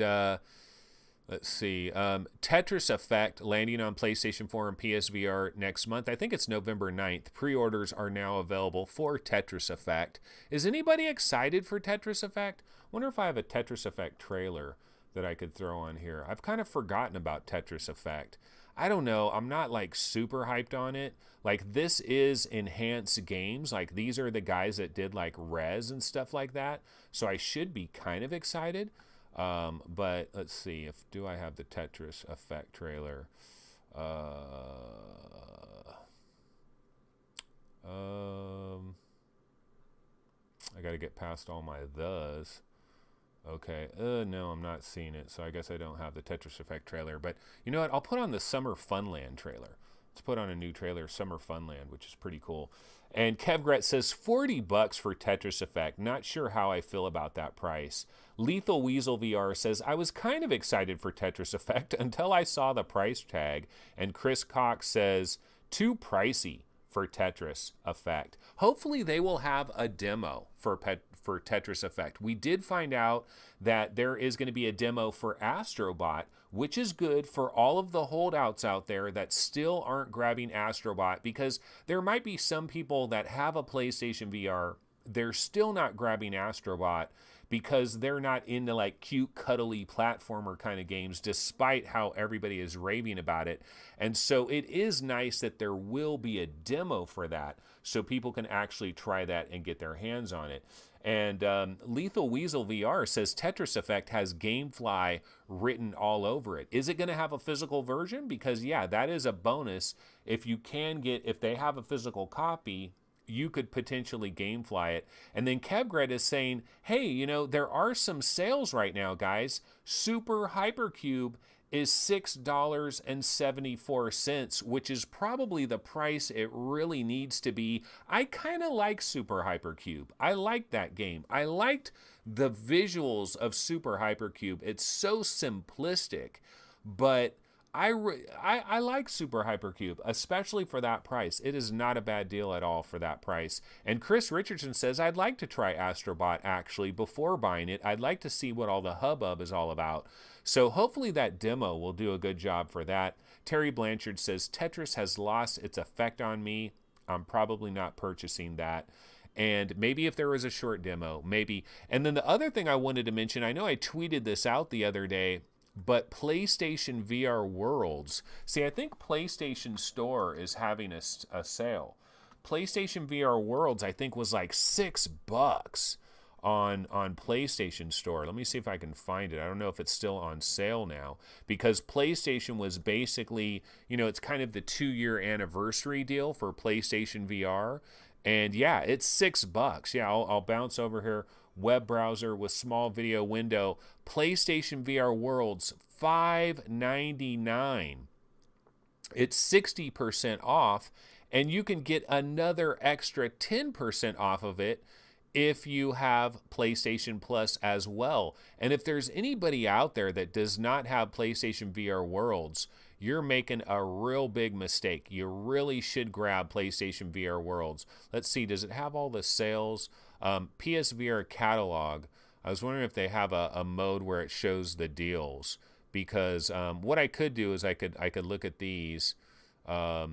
Speaker 1: let's see. Tetris Effect landing on PlayStation 4 and PSVR next month. I think it's November 9th. Pre-orders are now available for Tetris Effect. Is anybody excited for Tetris Effect? I wonder if I have a Tetris Effect trailer that I could throw on here. I've kind of forgotten about Tetris Effect. I don't know. I'm not like super hyped on it. Like this is Enhanced Games. Like these are the guys that did like Rez and stuff like that. So I should be kind of excited. But let's see, do I have the Tetris Effect trailer? I got to get past all my thes. Okay, no, I'm not seeing it, so I guess I don't have the Tetris Effect trailer. But you know what? I'll put on the Summer Funland trailer. Let's put on a new trailer, Summer Funland, which is pretty cool. And Kevgret says $40 for Tetris Effect. Not sure how I feel about that price. Lethal Weasel VR says, I was kind of excited for Tetris Effect until I saw the price tag. And Chris Cox says, too pricey for Tetris Effect. Hopefully they will have a demo for Tetris Effect. We did find out that there is going to be a demo for Astrobot, which is good for all of the holdouts out there that still aren't grabbing Astrobot, because there might be some people that have a PlayStation VR, they're still not grabbing Astrobot because they're not into like cute, cuddly platformer kind of games, despite how everybody is raving about it. And so it is nice that there will be a demo for that so people can actually try that and get their hands on it. And Lethal Weasel VR says Tetris Effect has Gamefly written all over it. Is it going to have a physical version? Because, yeah, that is a bonus. If they have a physical copy, you could potentially Gamefly it. And then Kevgred is saying, hey, there are some sales right now, guys. Super Hypercube is $6.74, which is probably the price it really needs to be. I kind of like Super Hypercube. I like that game. I liked the visuals of Super Hypercube. It's so simplistic, but I like Super Hypercube, especially for that price. It is not a bad deal at all for that price. And Chris Richardson says, I'd like to try Astrobot actually before buying it. I'd like to see what all the hubbub is all about. So hopefully that demo will do a good job for that. Terry Blanchard says, Tetris has lost its effect on me. I'm probably not purchasing that. And maybe if there was a short demo, maybe. And then the other thing I wanted to mention, I know I tweeted this out the other day, but PlayStation VR Worlds. See, I think PlayStation Store is having a sale. PlayStation VR Worlds, I think, was like $6 on PlayStation Store. Let me see if I can find it. I don't know if it's still on sale now, because PlayStation was basically, it's kind of the 2-year anniversary deal for PlayStation VR. And yeah, it's $6. Yeah, I'll bounce over here. Web browser with small video window. PlayStation VR Worlds, $5.99. It's 60% off, and you can get another extra 10% off of it if you have PlayStation Plus as well. And if there's anybody out there that does not have PlayStation VR Worlds, you're making a real big mistake. You really should grab PlayStation VR Worlds. Let's see, does it have all the sales? PSVR catalog. I was wondering if they have a mode where it shows the deals, because what I could do is I could look at these. I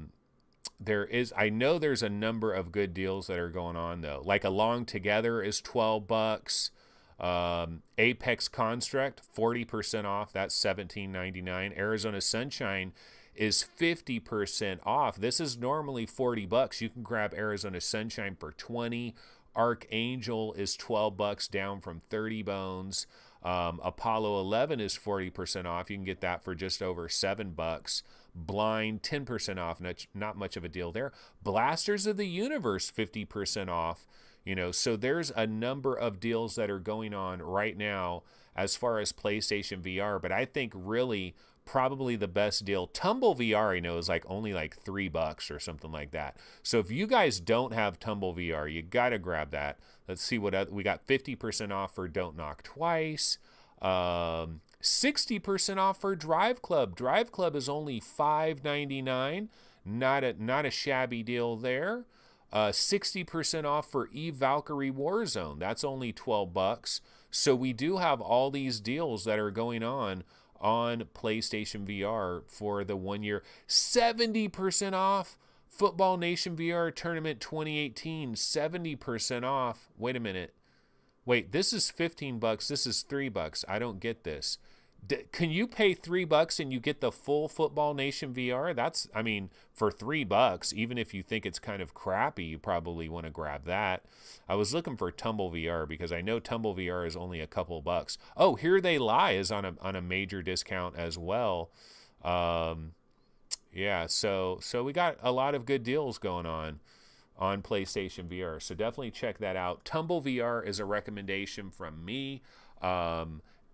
Speaker 1: know there's a number of good deals that are going on though. Like Along Together is $12. Apex Construct 40% off. That's $17.99. Arizona Sunshine is 50% off. This is normally $40. You can grab Arizona Sunshine for $20. Archangel is $12, down from 30 bones. Apollo 11 is 40% off. You can get that for just over $7. Blind 10% off. Not much of a deal there. Blasters of the Universe 50% off. So there's a number of deals that are going on right now as far as PlayStation VR. But I think really probably the best deal, Tumble VR, I know, is only $3 or something like that. So if you guys don't have Tumble VR, you got to grab that. Let's see what we got. 50% off for Don't Knock Twice. 60% off for Drive Club. Drive Club is only $5.99. Not a shabby deal there. 60% off for Eve Valkyrie Warzone. That's only $12. So we do have all these deals that are going on PlayStation VR for the 1 year. 70% off Football Nation VR Tournament 2018. 70% off. Wait a minute. Wait, this is $15. This is $3. I don't get this. Can you pay $3 and you get the full Football Nation VR? That's, for $3, even if you think it's kind of crappy, you probably want to grab that. I was looking for Tumble VR because I know Tumble VR is only a couple bucks. Oh, Here They Lie is on a major discount as well. Yeah, so we got a lot of good deals going on PlayStation VR. So definitely check that out. Tumble VR is a recommendation from me.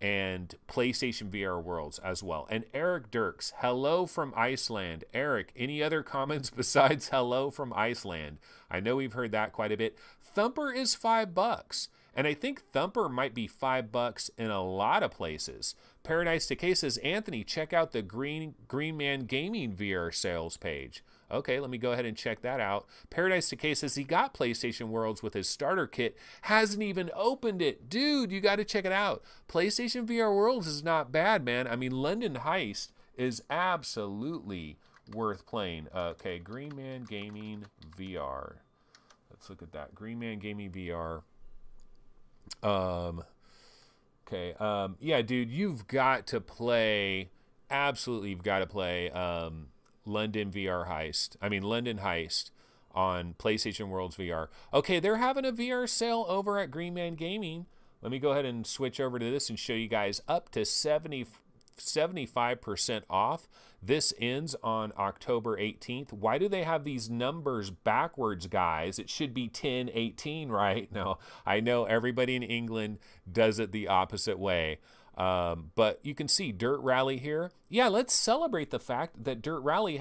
Speaker 1: And PlayStation VR Worlds as well. And Eric Dirks, hello from Iceland. Eric, any other comments besides hello from Iceland? I know we've heard that quite a bit. Thumper is $5. And I think Thumper might be $5 in a lot of places. Paradise Decay says, Anthony, check out the Green Man Gaming VR sales page. Okay, let me go ahead and check that out. Paradise Decay says he got PlayStation Worlds with his starter kit. Hasn't even opened it. Dude, you got to check it out. PlayStation VR Worlds is not bad, man. London Heist is absolutely worth playing. Okay, Green Man Gaming VR. Let's look at that. Green Man Gaming VR. Okay. Yeah, dude, you've got to play. Absolutely, you've got to play London Heist on PlayStation Worlds VR. Okay, they're having a VR sale over at Green Man Gaming. Let me go ahead and switch over to this and show you guys up to 75% off. This ends on October 18th. Why do they have these numbers backwards, guys? It should be 10/18, right? No, I know everybody in England does it the opposite way. But you can see Dirt Rally here. Yeah, let's celebrate the fact that Dirt Rally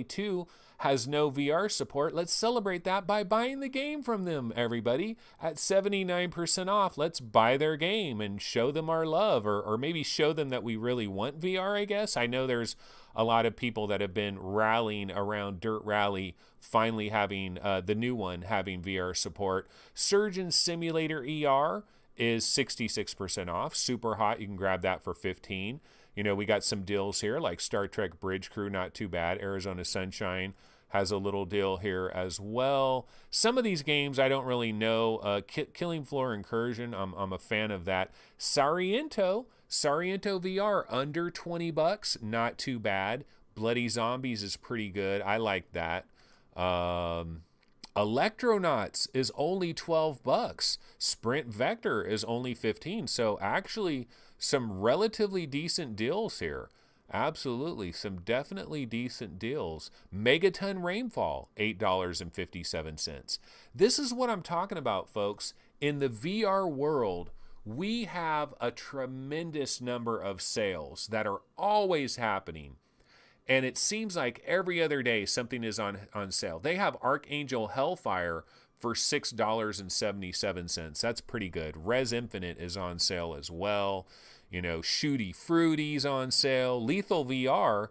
Speaker 1: 2 has no VR support. Let's celebrate that by buying the game from them, everybody. At 79% off, let's buy their game and show them our love, or maybe show them that we really want VR, I guess. I know there's a lot of people that have been rallying around Dirt Rally finally having, the new one having VR support. Surgeon Simulator ER is 66% off. Super hot. You can grab that for 15. You know, we got some deals here like Star Trek Bridge Crew, not too bad. Arizona Sunshine has a little deal here as well. Some of these games I don't really know. Killing Floor Incursion, I'm a fan of that. Sariento VR, under 20 bucks, not too bad. Bloody Zombies is pretty good. I like that. Electronauts is only 12 bucks. Sprint Vector is only 15. So actually some relatively decent deals here. Absolutely, some definitely decent deals. Megaton Rainfall, $8.57. This is what I'm talking about, folks. In the VR world, we have a tremendous number of sales that are always happening. And it seems like every other day something is on sale. They have Archangel Hellfire for $6.77. That's pretty good. Res Infinite is on sale as well. You know, Shooty Fruity's on sale. Lethal VR,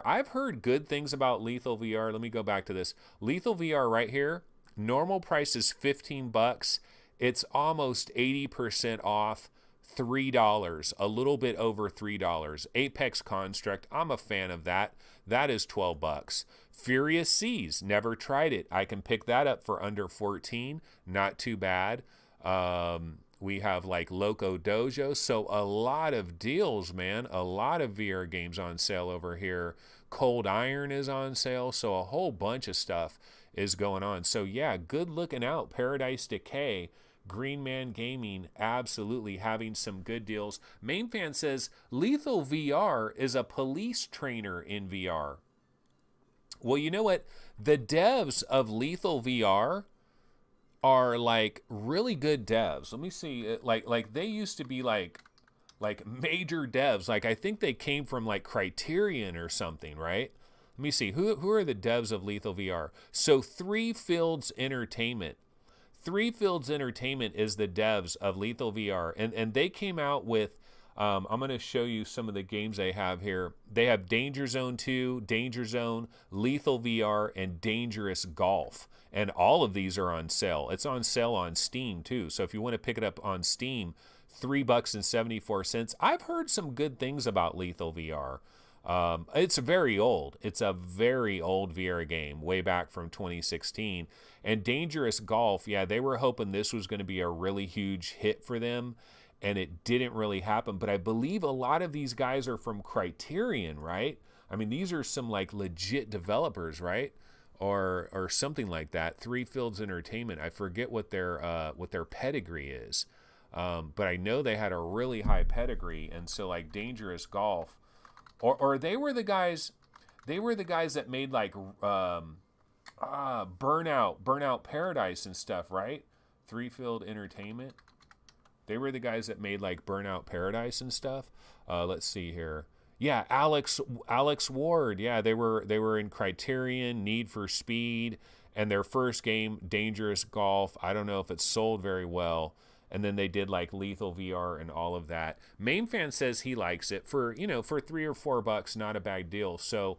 Speaker 1: I've heard good things about Lethal VR. Let me go back to this. Lethal VR right here, normal price is 15 bucks. It's almost 80% off. $3, a little bit over $3. Apex Construct, I'm a fan of that. That is 12 bucks. Furious Seas, never tried it. I can pick that up for under 14. Not too bad. We have like Loco Dojo. So a lot of deals, man. A lot of VR games on sale over here. Cold Iron is on sale. So a whole bunch of stuff is going on. So yeah, good looking out. Paradise Decay. Green Man Gaming, absolutely having some good deals. Main Fan says Lethal VR is a police trainer in VR. Well, you know what? The devs of Lethal VR are like really good devs. Let me see. Like they used to be like major devs. Like I think they came from like Criterion or something, right? Let me see. Who are the devs of Lethal VR? So Three Fields Entertainment. Three Fields Entertainment is the devs of Lethal VR, and they came out with, I'm going to show you some of the games they have here. They have Danger Zone 2, Danger Zone, Lethal VR, and Dangerous Golf, and all of these are on sale. It's on sale on Steam, too, so if you want to pick it up on Steam, $3.74. I've heard some good things about Lethal VR. It's very old. It's a very old VR game, way back from 2016. And Dangerous Golf, yeah, they were hoping this was going to be a really huge hit for them, and it didn't really happen. But I believe a lot of these guys are from Criterion, right? I mean, these are some like legit developers, right? Or something like that. Three Fields Entertainment. I forget what their pedigree is, but I know they had a really high pedigree, and so like Dangerous Golf. Or they were the guys that made like Burnout Paradise and stuff, right? Three Field Entertainment. They were the guys that made like Burnout Paradise and stuff. Let's see here. Yeah, Alex Ward. Yeah, they were in Criterion, Need for Speed, and their first game, Dangerous Golf. I don't know if it sold very well. And then they did like Lethal VR and all of that. Main Fan says he likes it for $3 or $4, not a bad deal. So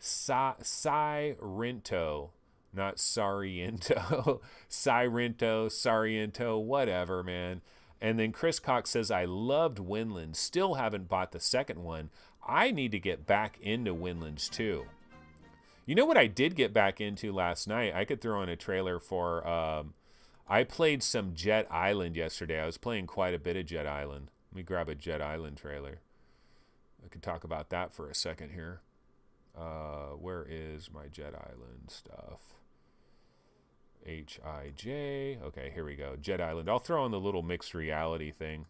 Speaker 1: Sirento, not Sariento, Sariento, whatever, man. And then Chris Cox says, I loved Windlands. Still haven't bought the second one. I need to get back into Windlands too. You know what I did get back into last night? I could throw in a trailer for I played some Jet Island yesterday. I was playing quite a bit of Jet Island. Let me grab a Jet Island trailer. I can talk about that for a second here. Where is my Jet Island stuff? HIJ. Okay, here we go. Jet Island. I'll throw on the little mixed reality thing.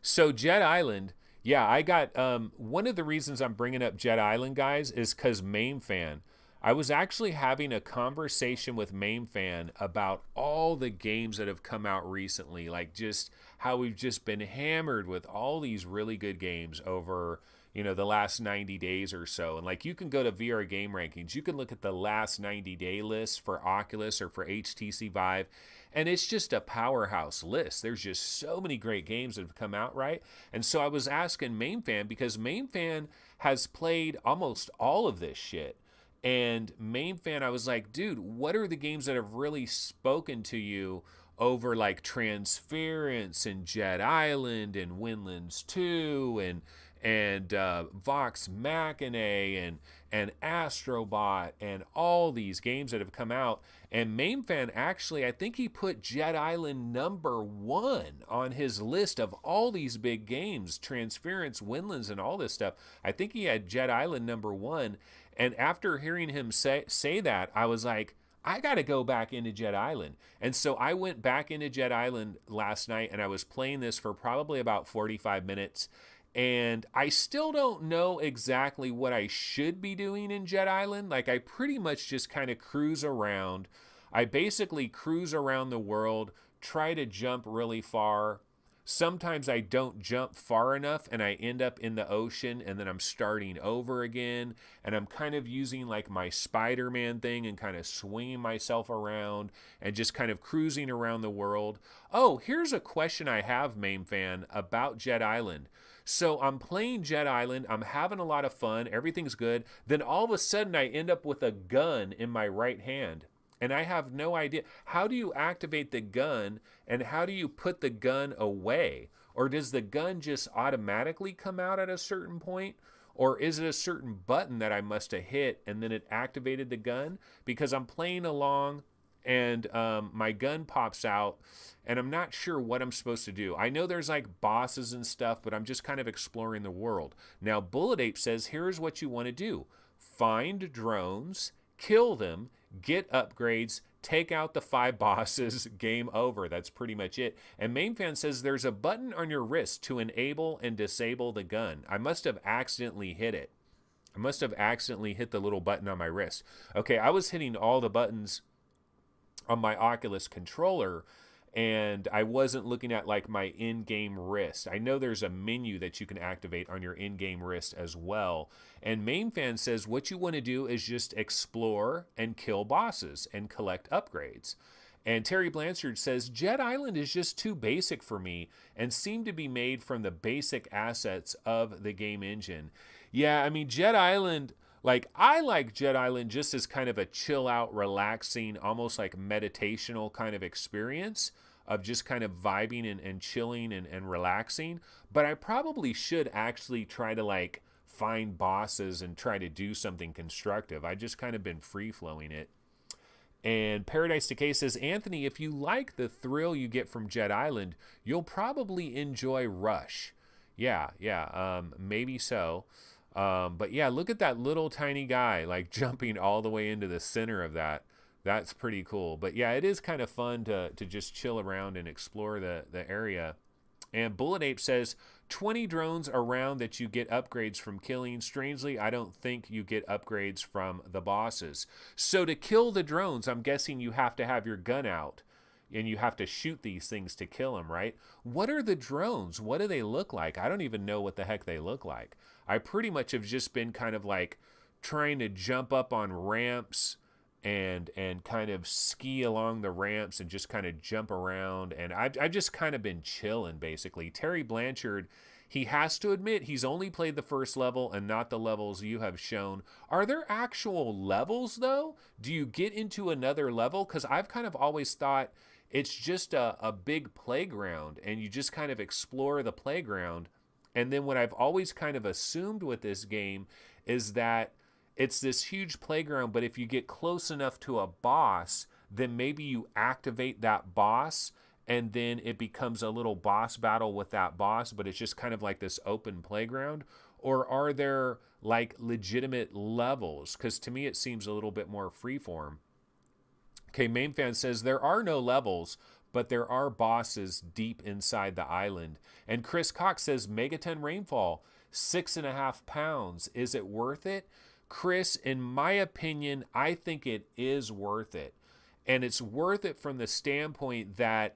Speaker 1: So Jet Island, yeah, I got one of the reasons I'm bringing up Jet Island, guys, is because MameFan. I was actually having a conversation with MameFan about all the games that have come out recently, like just how we've just been hammered with all these really good games over, the last 90 days or so. And like you can go to VR Game Rankings, you can look at the last 90-day list for Oculus or for HTC Vive, and it's just a powerhouse list. There's just so many great games that have come out, right? And so I was asking MameFan, because MameFan has played almost all of this shit. And MameFan, I was like, dude, what are the games that have really spoken to you over like Transference and Jet Island and Windlands 2 and Vox Machina and Astrobot and all these games that have come out. And MameFan actually, I think he put Jet Island #1 on his list of all these big games, Transference, Windlands, and all this stuff. I think he had Jet Island #1. And after hearing him say that, I was like, I got to go back into Jet Island. And so I went back into Jet Island last night, and I was playing this for probably about 45 minutes. And I still don't know exactly what I should be doing in Jet Island. Like, I pretty much just kind of cruise around. I basically cruise around the world, try to jump really far. Sometimes I don't jump far enough and I end up in the ocean, and then I'm starting over again, and I'm kind of using like my Spider-Man thing and kind of swinging myself around and just kind of cruising around the world. Oh, here's a question I have, MameFan, about Jet Island. So I'm playing Jet Island, I'm having a lot of fun, everything's good. Then all of a sudden I end up with a gun in my right hand. And I have no idea. How do you activate the gun, and how do you put the gun away? Or does the gun just automatically come out at a certain point? Or is it a certain button that I must have hit and then it activated the gun? Because I'm playing along and my gun pops out and I'm not sure what I'm supposed to do. I know there's like bosses and stuff, but I'm just kind of exploring the world. Now, Bullet Ape says, here's what you want to do. Find drones, kill them, get upgrades, take out the 5 bosses, game over. That's pretty much it. And MameFan says there's a button on your wrist to enable and disable the gun. I must have accidentally hit it. I must have accidentally hit the little button on my wrist. Okay, I was hitting all the buttons on my Oculus controller, and I wasn't looking at like my in-game wrist. I know there's a menu that you can activate on your in-game wrist as well. And MameFan says what you want to do is just explore and kill bosses and collect upgrades. And Terry Blanchard says, Jet Island is just too basic for me and seemed to be made from the basic assets of the game engine. Yeah, I mean, Jet Island, like, I like Jet Island just as kind of a chill out, relaxing, almost like meditational kind of experience of just kind of vibing and chilling and relaxing. But I probably should actually try to like find bosses and try to do something constructive. I just kind of been free flowing it. And Paradise Decay says, Anthony, if you like the thrill you get from Jet Island, you'll probably enjoy Rush. Yeah, maybe so. But yeah, look at that little tiny guy like jumping all the way into the center of that. That's pretty cool. But yeah, it is kind of fun to just chill around and explore the area. And Bullet Ape says, 20 drones around that you get upgrades from killing. Strangely, I don't think you get upgrades from the bosses. So to kill the drones, I'm guessing you have to have your gun out. And you have to shoot these things to kill them, right? What are the drones? What do they look like? I don't even know what the heck they look like. I pretty much have just been kind of like trying to jump up on ramps and kind of ski along the ramps and just kind of jump around. And I've just kind of been chilling, basically. Terry Blanchard, he has to admit he's only played the first level and not the levels you have shown. Are there actual levels, though? Do you get into another level? Because I've kind of always thought it's just a big playground, and you just kind of explore the playground. And then what I've always kind of assumed with this game is that it's this huge playground, but if you get close enough to a boss, then maybe you activate that boss and then it becomes a little boss battle with that boss, but it's just kind of like this open playground? Or are there like legitimate levels? Because to me, it seems a little bit more freeform. Okay, Main Fan says there are no levels, but there are bosses deep inside the island. And Chris Cox says Megaton Rainfall, 6.5 pounds. Is it worth it? Chris, in my opinion, I think it is worth it. And it's worth it from the standpoint that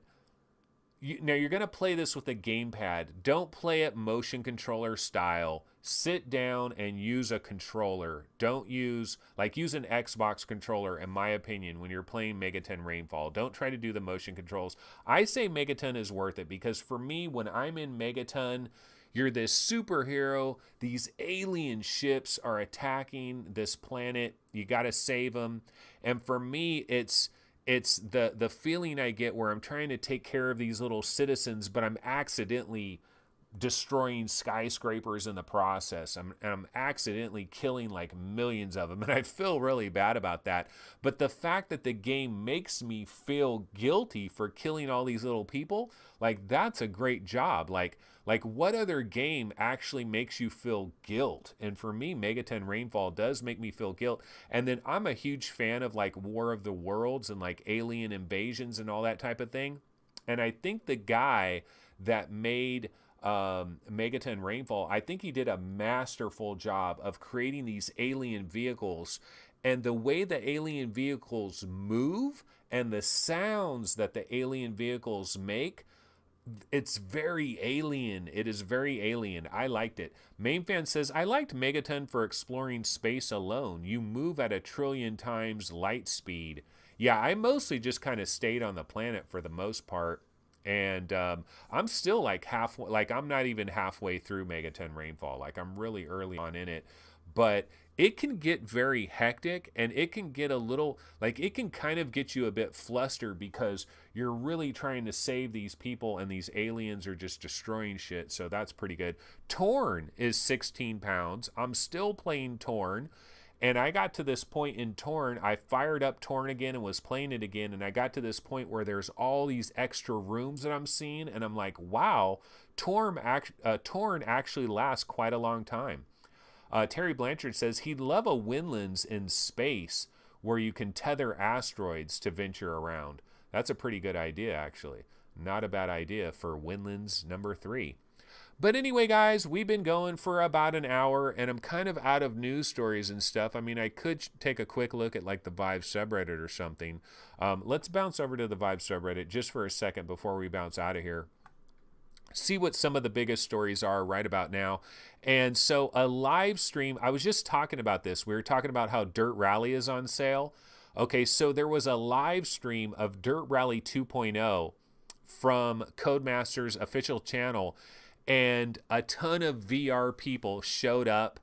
Speaker 1: now you're going to play this with a gamepad. Don't play it motion controller style. Sit down and use a controller. Don't use an Xbox controller, in my opinion, when you're playing Megaton Rainfall. Don't try to do the motion controls. I say Megaton is worth it because for me, when I'm in Megaton, you're this superhero. These alien ships are attacking this planet. You got to save them. And for me, it's the feeling I get where I'm trying to take care of these little citizens, but I'm accidentally destroying skyscrapers in the process. I'm accidentally killing like millions of them, and I feel really bad about that. But the fact that the game makes me feel guilty for killing all these little people, like that's a great job. Like what other game actually makes you feel guilt? And for me, Megaton Rainfall does make me feel guilt. And then I'm a huge fan of like War of the Worlds and like alien invasions and all that type of thing. And I think the guy that made Megaton Rainfall, I think he did a masterful job of creating these alien vehicles, and the way the alien vehicles move and the sounds that the alien vehicles make, it's very alien. It is very alien. I liked it. Main Fan says, I liked Megaton for exploring space alone. You move at 1 trillion times light speed. Yeah, I mostly just kind of stayed on the planet for the most part. And I'm still like halfway, like I'm not even halfway through Megaton Rainfall. Like I'm really early on in it, but it can get very hectic, and it can get a little, like it can kind of get you a bit flustered because you're really trying to save these people and these aliens are just destroying shit. So that's pretty good. Torn is 16 pounds. I'm still playing Torn. And I got to this point in Torn, I fired up Torn again and was playing it again, and I got to this point where there's all these extra rooms that I'm seeing, and I'm like, wow, Torn actually lasts quite a long time. Terry Blanchard says he'd love a Windlands in space where you can tether asteroids to venture around. That's a pretty good idea, actually. Not a bad idea for Windlands number 3. But anyway, guys, we've been going for about an hour, and I'm kind of out of news stories and stuff. I mean, I could take a quick look at like the Vive subreddit or something. Let's bounce over to the Vive subreddit just for a second before we bounce out of here. See what some of the biggest stories are right about now. And so a live stream, I was just talking about this. We were talking about how Dirt Rally is on sale. Okay, so there was a live stream of Dirt Rally 2.0 from Codemasters' official channel, and a ton of VR people showed up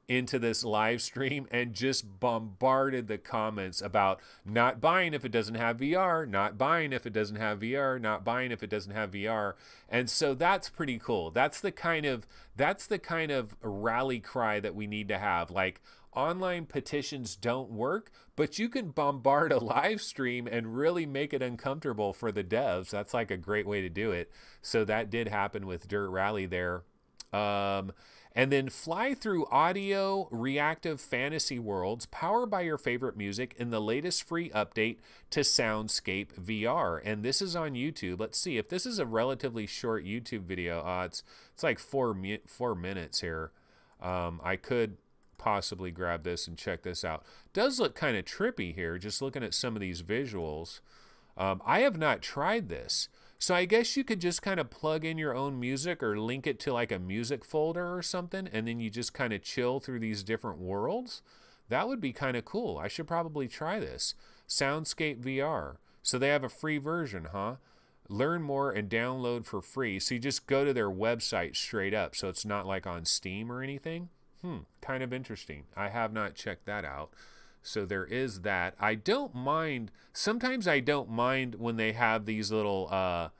Speaker 1: into this live stream and just bombarded the comments about not buying if it doesn't have VR, not buying if it doesn't have VR, not buying if it doesn't have VR. And so that's pretty cool. That's the kind of rally cry that we need to have. Like, online petitions don't work, but you can bombard a live stream and really make it uncomfortable for the devs. That's like a great way to do it. So that did happen with Dirt Rally there. And then fly through audio reactive fantasy worlds powered by your favorite music in the latest free update to Soundscape VR. And this is on YouTube. Let's see if this is a relatively short YouTube video. It's like 4 minutes here. I could possibly grab this and check this out. Does look kind of trippy here, just looking at some of these visuals. I have not tried this. So I guess you could just kind of plug in your own music or link it to like a music folder or something, and then you just kind of chill through these different worlds. That would be kind of cool. I should probably try this. Soundscape VR. So they have a free version, huh? Learn more and download for free. So you just go to their website straight up. So it's not like on Steam or anything. Kind of interesting. I have not checked that out. So there is that. I don't mind. Sometimes I don't mind when they have these little,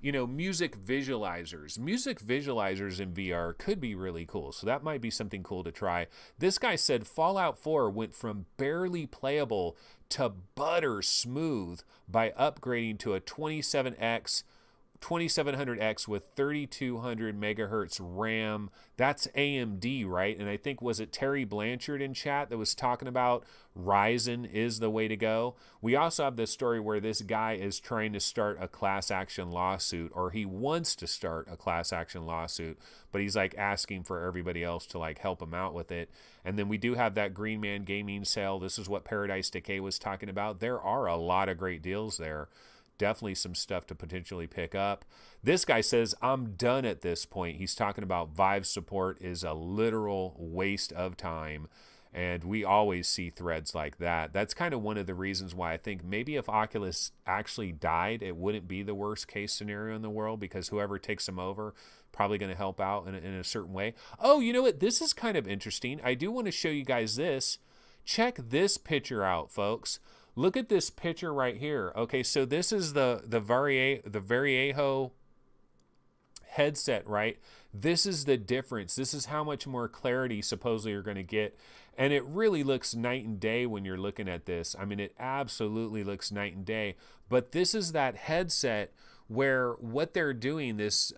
Speaker 1: music visualizers. Music visualizers in VR could be really cool. So that might be something cool to try. This guy said Fallout 4 went from barely playable to butter smooth by upgrading to a 2700X with 3200 megahertz RAM. That's AMD, right? And I think, was it Terry Blanchard in chat that was talking about Ryzen is the way to go? We also have this story where this guy is trying to start a class action lawsuit, or he wants to start a class action lawsuit, but he's like asking for everybody else to like help him out with it. And then we do have that Green Man Gaming sale. This is what Paradise Decay was talking about. There are a lot of great deals there. Definitely some stuff to potentially pick up. This guy says, I'm done at this point. He's talking about Vive support is a literal waste of time. And we always see threads like that. That's kind of one of the reasons why I think maybe if Oculus actually died, it wouldn't be the worst case scenario in the world, because whoever takes them over probably going to help out in a certain way. Oh, you know what? This is kind of interesting. I do want to show you guys this. Check this picture out, folks. Look at this picture right here. Okay, so this is the Variejo headset, right? This is the difference. This is how much more clarity supposedly you're going to get. And it really looks night and day when you're looking at this. I mean, it absolutely looks night and day. But this is that headset where what they're doing, this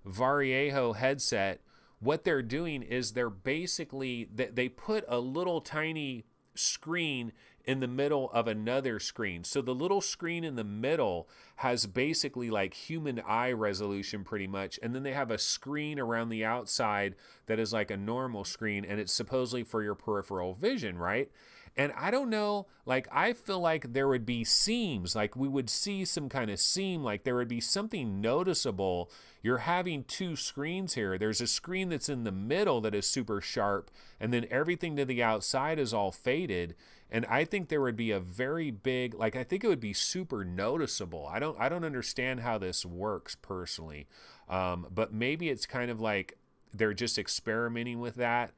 Speaker 1: Variejo headset, what they're doing is they're basically, they put a little tiny screen in the middle of another screen. So the little screen in the middle has basically like human eye resolution pretty much. And then they have a screen around the outside that is like a normal screen, and it's supposedly for your peripheral vision, right? And I don't know, like I feel like there would be seams, like we would see some kind of seam, like there would be something noticeable. You're having two screens here. There's a screen that's in the middle that is super sharp, and then everything to the outside is all faded. And I think there would be a very big, like I think it would be super noticeable. I don't understand how this works personally, but maybe it's kind of like they're just experimenting with that.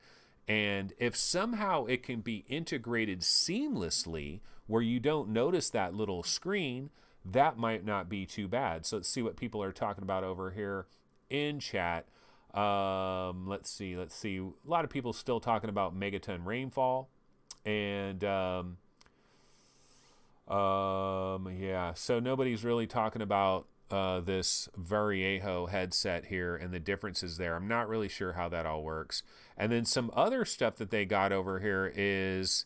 Speaker 1: And if somehow it can be integrated seamlessly where you don't notice that little screen, that might not be too bad. So let's see what people are talking about over here in chat. Let's see. A lot of people still talking about Megaton Rainfall. And yeah, so nobody's really talking about this Variejo headset here and the differences there. I'm not really sure how that all works. And then some other stuff that they got over here is,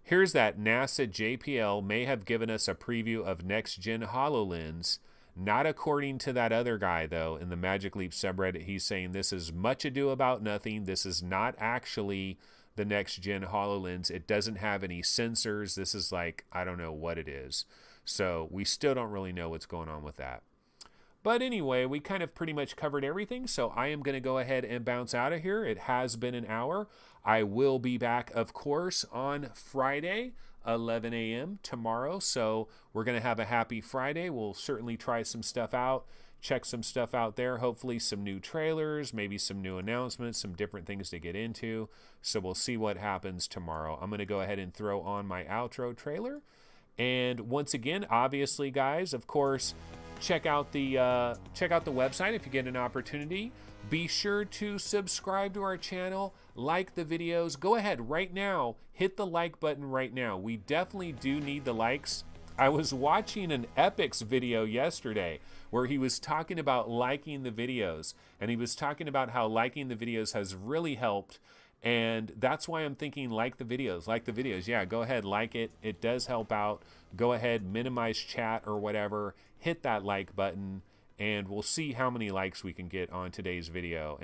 Speaker 1: here's that NASA JPL may have given us a preview of next-gen HoloLens. Not according to that other guy, though, in the Magic Leap subreddit. He's saying this is much ado about nothing. This is not actually the next-gen HoloLens. It doesn't have any sensors. This is like, I don't know what it is. So we still don't really know what's going on with that. But anyway, we kind of pretty much covered everything, so I am going to go ahead and bounce out of here. It has been an hour. I will be back, of course, on Friday, 11 a.m. tomorrow, so we're going to have a happy Friday. We'll certainly try some stuff out, check some stuff out there, hopefully some new trailers, maybe some new announcements, some different things to get into. So we'll see what happens tomorrow. I'm going to go ahead and throw on my outro trailer. And once again, obviously, guys, of course, check out the website if you get an opportunity. Be sure to subscribe to our channel, like the videos. Go ahead right now, hit the like button right now. We definitely do need the likes. I was watching an Epix video yesterday where he was talking about liking the videos, and he was talking about how liking the videos has really helped. And that's why I'm thinking like the videos. Yeah, go ahead, like it. It does help out. Go ahead, minimize chat or whatever. Hit that like button, and we'll see how many likes we can get on today's video.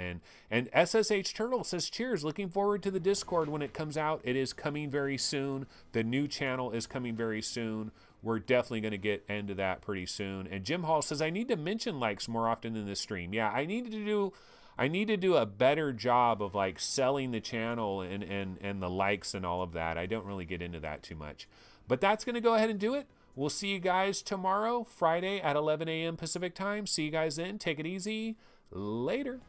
Speaker 1: And SSH Turtle says, cheers, looking forward to the Discord when it comes out. It is coming very soon. The new channel is coming very soon. We're definitely going to get into that pretty soon. And Jim Hall says, I need to mention likes more often in this stream. Yeah, I need to do a better job of like selling the channel and the likes and all of that. I don't really get into that too much. But that's going to go ahead and do it. We'll see you guys tomorrow, Friday at 11 a.m. Pacific time. See you guys then. Take it easy. Later.